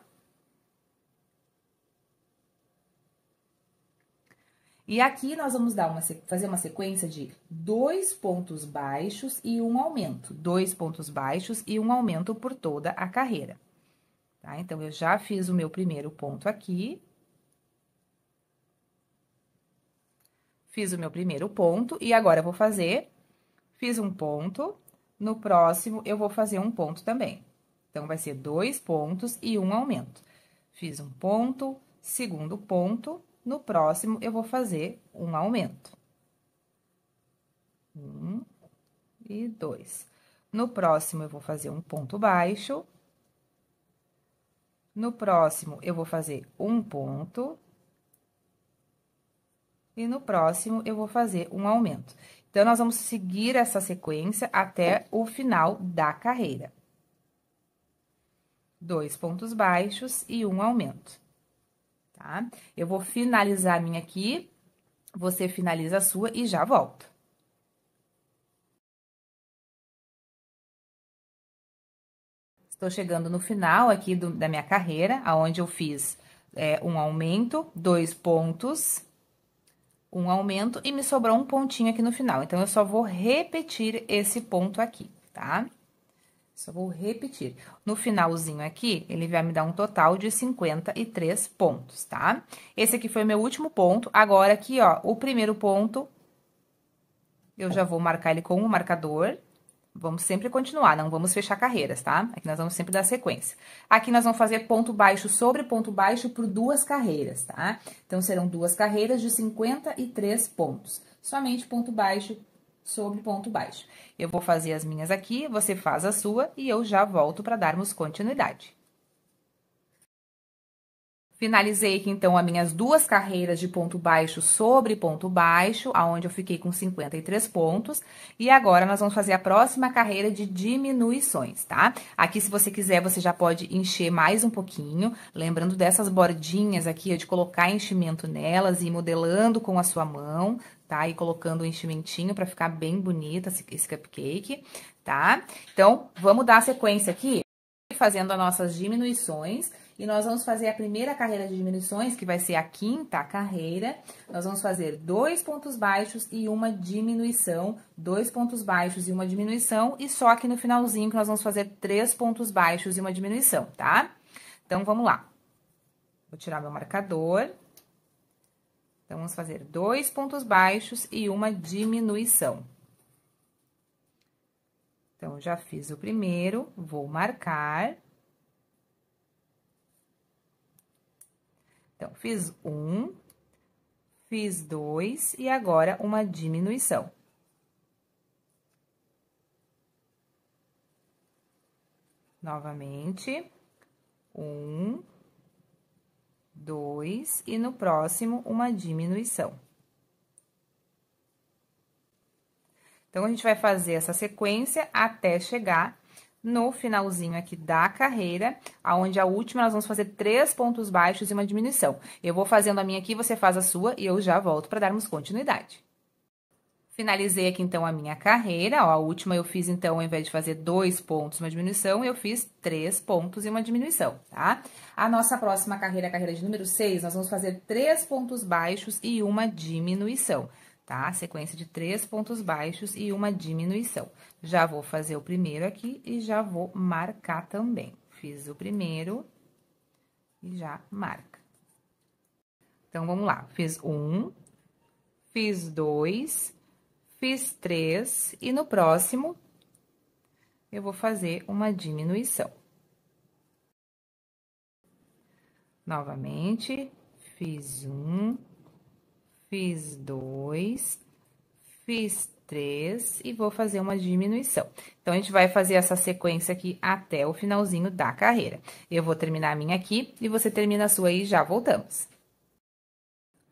E aqui nós vamos fazer uma sequência de 2 pontos baixos e um aumento. 2 pontos baixos e um aumento por toda a carreira. Tá? Então, eu já fiz o meu primeiro ponto aqui. Fiz o meu primeiro ponto e agora eu vou fiz um ponto, no próximo eu vou fazer um ponto também. Então, vai ser 2 pontos e um aumento. Fiz um ponto, segundo ponto, no próximo eu vou fazer um aumento. 1 e 2. No próximo eu vou fazer um ponto baixo. No próximo eu vou fazer um ponto. E no próximo, eu vou fazer um aumento. Então, nós vamos seguir essa sequência até o final da carreira. 2 pontos baixos e um aumento, tá? Eu vou finalizar a minha aqui, você finaliza a sua e já volto. Estou chegando no final aqui da minha carreira, aonde eu fiz um aumento, 2 pontos, um aumento e me sobrou um pontinho aqui no final. Então, eu só vou repetir esse ponto aqui, tá? Só vou repetir. No finalzinho aqui, ele vai me dar um total de 53 pontos, tá? Esse aqui foi o meu último ponto. Agora, aqui, ó, o primeiro ponto, eu já vou marcar ele com o marcador. Vamos sempre continuar, não vamos fechar carreiras, tá? Aqui nós vamos sempre dar sequência. Aqui nós vamos fazer ponto baixo sobre ponto baixo por 2 carreiras, tá? Então, serão 2 carreiras de 53 pontos. Somente ponto baixo sobre ponto baixo. Eu vou fazer as minhas aqui, você faz a sua e eu já volto para darmos continuidade. Finalizei aqui, então, as minhas 2 carreiras de ponto baixo sobre ponto baixo, aonde eu fiquei com 53 pontos. E agora, nós vamos fazer a próxima carreira de diminuições, tá? Aqui, se você quiser, você já pode encher mais um pouquinho, lembrando dessas bordinhas aqui, de colocar enchimento nelas e ir modelando com a sua mão, tá? E colocando o enchimentinho pra ficar bem bonita esse cupcake, tá? Então, vamos dar a sequência aqui, fazendo as nossas diminuições. E nós vamos fazer a primeira carreira de diminuições, que vai ser a 5ª carreira. Nós vamos fazer 2 pontos baixos e uma diminuição, 2 pontos baixos e uma diminuição, e só aqui no finalzinho que nós vamos fazer 3 pontos baixos e uma diminuição, tá? Então, vamos lá. Vou tirar meu marcador. Então, vamos fazer 2 pontos baixos e uma diminuição. Então, já fiz o primeiro, vou marcar. Então, fiz 1, fiz 2 e agora uma diminuição. Novamente, 1, 2 e no próximo uma diminuição. Então, a gente vai fazer essa sequência até chegar no finalzinho aqui da carreira, aonde a última nós vamos fazer 3 pontos baixos e uma diminuição. Eu vou fazendo a minha aqui, você faz a sua e eu já volto para darmos continuidade. Finalizei aqui, então, a minha carreira, ó, a última eu fiz, então, ao invés de fazer 2 pontos e uma diminuição, eu fiz 3 pontos e uma diminuição, tá? A nossa próxima carreira, a carreira de número 6, nós vamos fazer 3 pontos baixos e uma diminuição, tá? Sequência de 3 pontos baixos e uma diminuição. Já vou fazer o primeiro aqui e já vou marcar também. Fiz o primeiro e já marca. Então, vamos lá. Fiz 1, fiz 2, fiz 3 e no próximo eu vou fazer uma diminuição. Novamente, fiz 1, fiz 2, fiz 3 e vou fazer uma diminuição. Então, a gente vai fazer essa sequência aqui até o finalzinho da carreira. Eu vou terminar a minha aqui e você termina a sua aí e já voltamos.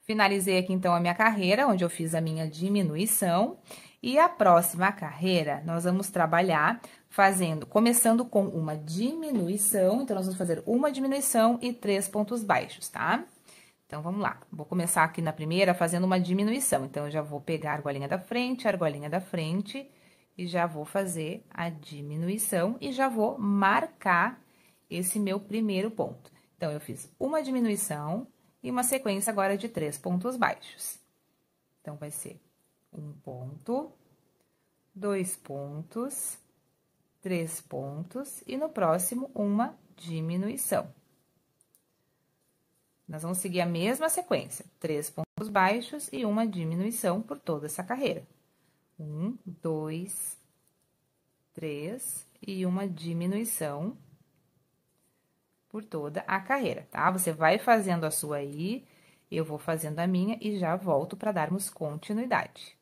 Finalizei aqui, então, a minha carreira, onde eu fiz a minha diminuição. E a próxima carreira, nós vamos trabalhar começando com uma diminuição. Então, nós vamos fazer uma diminuição e 3 pontos baixos, tá? Então, vamos lá. Vou começar aqui na primeira fazendo uma diminuição. Então, eu já vou pegar a argolinha da frente, e já vou fazer a diminuição e já vou marcar esse meu primeiro ponto. Então, eu fiz uma diminuição e uma sequência agora de 3 pontos baixos. Então, vai ser 1 ponto, 2 pontos, 3 pontos e no próximo uma diminuição. Nós vamos seguir a mesma sequência, 3 pontos baixos e uma diminuição por toda essa carreira. 1, 2, 3 e uma diminuição por toda a carreira, tá? Você vai fazendo a sua aí, eu vou fazendo a minha e já volto para darmos continuidade.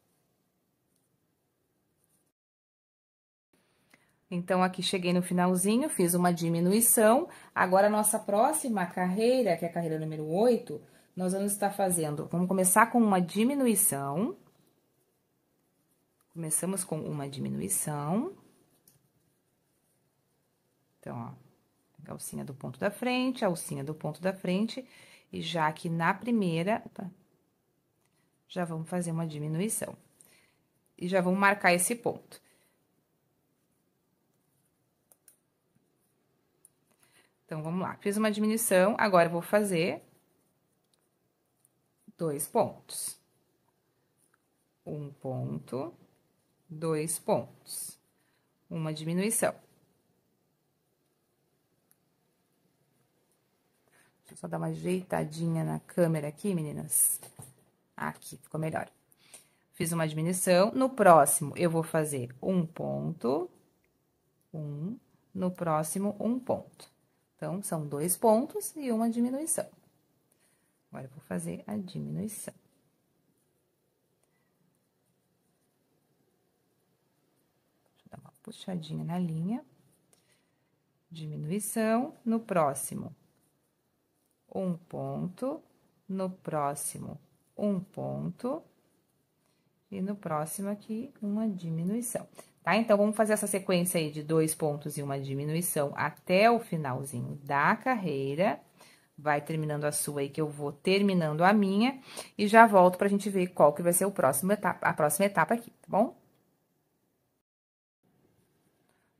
Então, aqui cheguei no finalzinho, fiz uma diminuição. Agora, a nossa próxima carreira, que é a carreira número 8, nós vamos estar fazendo... Vamos começar com uma diminuição. Começamos com uma diminuição. Então, ó, a alcinha do ponto da frente, a alcinha do ponto da frente. E já aqui na primeira, opa, já vamos fazer uma diminuição. E já vamos marcar esse ponto. Então, vamos lá. Fiz uma diminuição, agora eu vou fazer 2 pontos. 1 ponto, 2 pontos. Uma diminuição. Deixa eu só dar uma ajeitadinha na câmera aqui, meninas. Aqui, ficou melhor. Fiz uma diminuição. No próximo, eu vou fazer 1 ponto, 1. No próximo, 1 ponto. Então, são 2 pontos e uma diminuição. Agora, eu vou fazer a diminuição. puxadinha na linha, diminuição, no próximo, um ponto, no próximo, um ponto, e no próximo aqui, uma diminuição, tá? Então, vamos fazer essa sequência aí de 2 pontos e uma diminuição até o finalzinho da carreira. Vai terminando a sua aí, que eu vou terminando a minha, e já volto pra gente ver qual que vai ser a próxima etapa aqui, tá bom?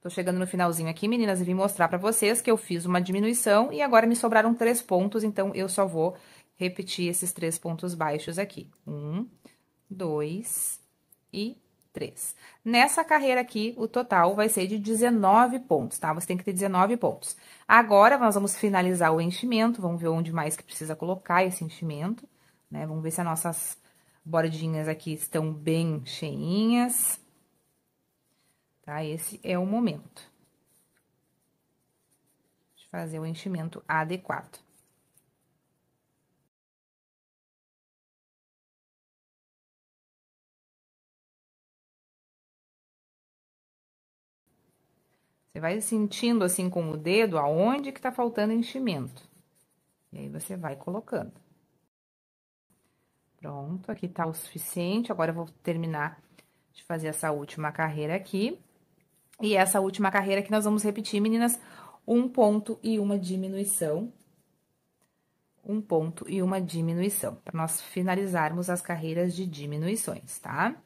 Tô chegando no finalzinho aqui, meninas, e vim mostrar pra vocês que eu fiz uma diminuição e agora me sobraram 3 pontos, então, eu só vou repetir esses 3 pontos baixos aqui. 1, 2 e 3. Nessa carreira aqui, o total vai ser de 19 pontos, tá? Você tem que ter 19 pontos. Agora, nós vamos finalizar o enchimento, vamos ver onde mais que precisa colocar esse enchimento, né? Vamos ver se as nossas bordinhas aqui estão bem cheinhas. Tá? Esse é o momento de fazer o enchimento adequado. Você vai sentindo assim com o dedo aonde que tá faltando enchimento. E aí, você vai colocando. Pronto, aqui tá o suficiente. Agora, eu vou terminar de fazer essa última carreira aqui. E essa última carreira que nós vamos repetir, meninas, um ponto e uma diminuição. Um ponto e uma diminuição, para nós finalizarmos as carreiras de diminuições, tá?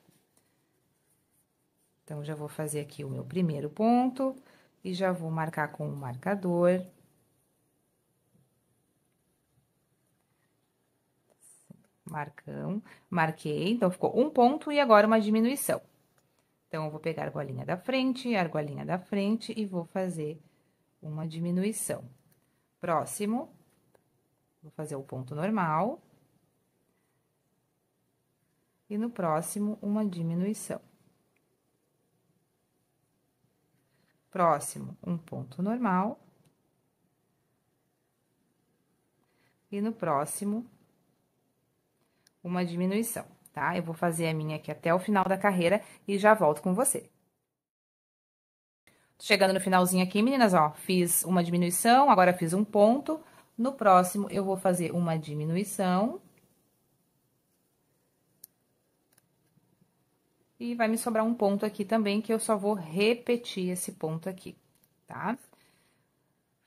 Então, já vou fazer aqui o meu primeiro ponto e já vou marcar com o marcador. Marquei, então, ficou um ponto e agora uma diminuição. Então, eu vou pegar a argolinha da frente e vou fazer uma diminuição. Próximo, vou fazer o ponto normal. E no próximo, uma diminuição. Próximo, um ponto normal. E no próximo, uma diminuição, tá? Eu vou fazer a minha aqui até o final da carreira e já volto com você. Chegando no finalzinho aqui, meninas, ó, fiz uma diminuição, agora fiz um ponto. No próximo, eu vou fazer uma diminuição. E vai me sobrar um ponto aqui também, que eu só vou repetir esse ponto aqui, tá?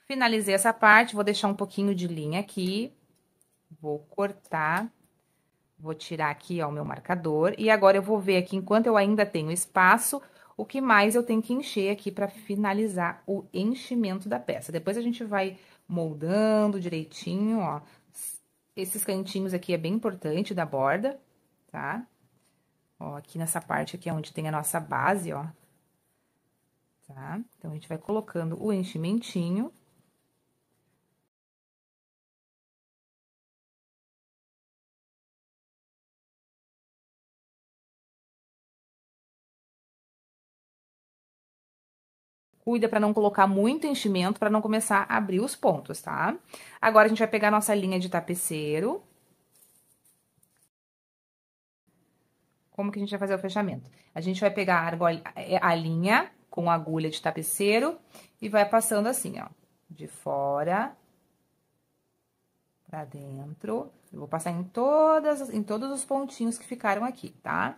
Finalizei essa parte, vou deixar um pouquinho de linha aqui. Vou cortar. Vou tirar aqui, ó, o meu marcador. E agora, eu vou ver aqui, enquanto eu ainda tenho espaço, o que mais eu tenho que encher aqui pra finalizar o enchimento da peça. Depois, a gente vai moldando direitinho, ó. Esses cantinhos aqui é bem importante da borda, tá? Ó, aqui nessa parte aqui é onde tem a nossa base, ó. Tá? Então, a gente vai colocando o enchimentinho. Cuida para não colocar muito enchimento, para não começar a abrir os pontos, tá? Agora, a gente vai pegar a nossa linha de tapeceiro. Como que a gente vai fazer o fechamento? A gente vai pegar a linha com a agulha de tapeceiro e vai passando assim, ó, de fora pra dentro. Eu vou passar em todos os pontinhos que ficaram aqui, tá?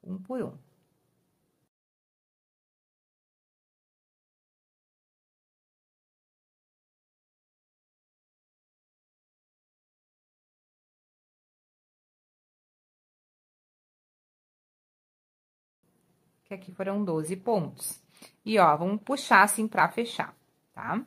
Um por um. Que aqui foram 12 pontos. E, ó, vamos puxar assim pra fechar, tá?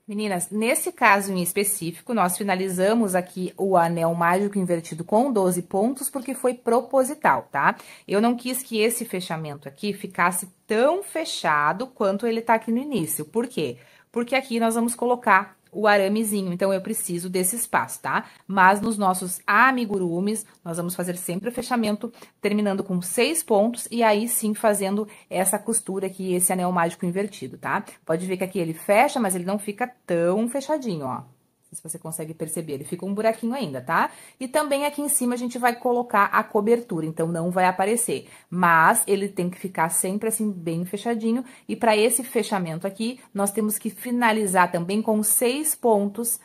Meninas, nesse caso em específico, nós finalizamos aqui o anel mágico invertido com 12 pontos, porque foi proposital, tá? Eu não quis que esse fechamento aqui ficasse tão fechado quanto ele tá aqui no início. Por quê? Porque aqui nós vamos colocar o aramezinho, então eu preciso desse espaço, tá? Mas nos nossos amigurumis, nós vamos fazer sempre o fechamento, terminando com 6 pontos, e aí sim fazendo essa costura aqui, esse anel mágico invertido, tá? Pode ver que aqui ele fecha, mas ele não fica tão fechadinho, ó. Se você consegue perceber, ele fica um buraquinho ainda, tá? E também aqui em cima a gente vai colocar a cobertura, então não vai aparecer. Mas ele tem que ficar sempre assim, bem fechadinho. E para esse fechamento aqui, nós temos que finalizar também com 6 pontos,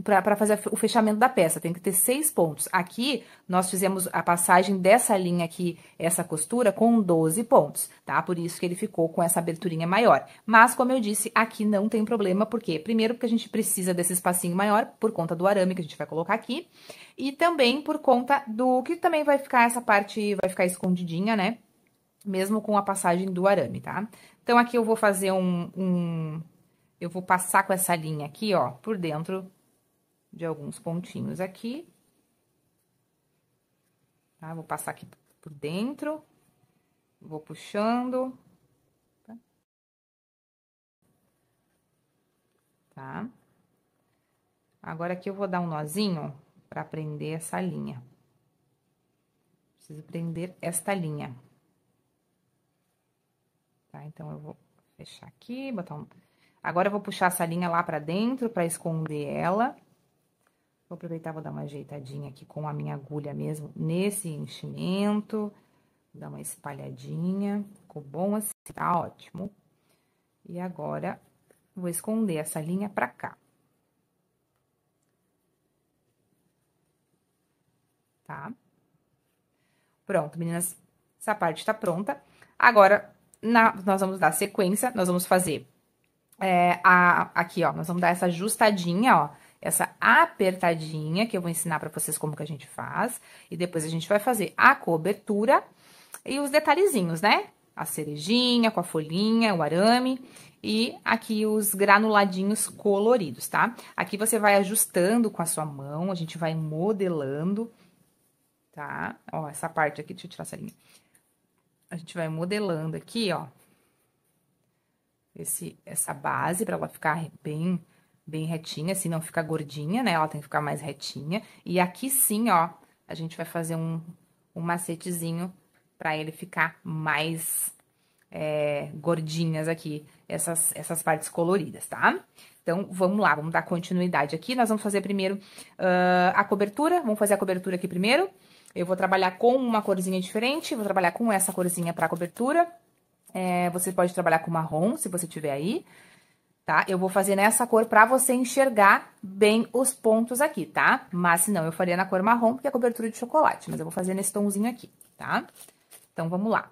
para fazer o fechamento da peça, tem que ter 6 pontos. Aqui, nós fizemos a passagem dessa linha aqui, essa costura, com 12 pontos, tá? Por isso que ele ficou com essa aberturinha maior. Mas, como eu disse, aqui não tem problema, porque primeiro porque a gente precisa desse espacinho maior, por conta do arame que a gente vai colocar aqui, e também por conta do que também vai ficar, essa parte vai ficar escondidinha, né? Mesmo com a passagem do arame, tá? Então, aqui eu vou fazer eu vou passar com essa linha aqui, ó, por dentro de alguns pontinhos aqui. Tá? Vou passar aqui por dentro. Vou puxando. Tá? Agora aqui eu vou dar um nozinho pra prender essa linha. Preciso prender esta linha. Tá? Então, eu vou fechar aqui, botar um... Agora, eu vou puxar essa linha lá pra dentro pra esconder ela. Vou aproveitar, vou dar uma ajeitadinha aqui com a minha agulha mesmo, nesse enchimento. Vou dar uma espalhadinha. Ficou bom assim, tá ótimo. E agora, vou esconder essa linha pra cá. Tá? Pronto, meninas. Essa parte tá pronta. Agora, nós vamos dar sequência, nós vamos fazer... aqui, ó, nós vamos dar essa ajustadinha, ó, essa apertadinha, que eu vou ensinar pra vocês como que a gente faz, e depois a gente vai fazer a cobertura e os detalhezinhos, né? A cerejinha com a folhinha, o arame, e aqui os granuladinhos coloridos, tá? Aqui você vai ajustando com a sua mão, a gente vai modelando, tá? Ó, essa parte aqui, deixa eu tirar essa linha. A gente vai modelando aqui, ó, essa base para ela ficar bem retinha, assim, não ficar gordinha, né? Ela tem que ficar mais retinha. E aqui sim, ó, a gente vai fazer um macetezinho para ele ficar mais gordinhas aqui, essas partes coloridas, tá? Então, vamos lá, vamos dar continuidade aqui. Nós vamos fazer primeiro a cobertura, vamos fazer a cobertura aqui primeiro. Eu vou trabalhar com uma corzinha diferente, vou trabalhar com essa corzinha para cobertura. Você pode trabalhar com marrom, se você tiver aí, tá? Eu vou fazer nessa cor pra você enxergar bem os pontos aqui, tá? Mas, se não, eu faria na cor marrom, porque é cobertura de chocolate. Mas eu vou fazer nesse tomzinho aqui, tá? Então, vamos lá.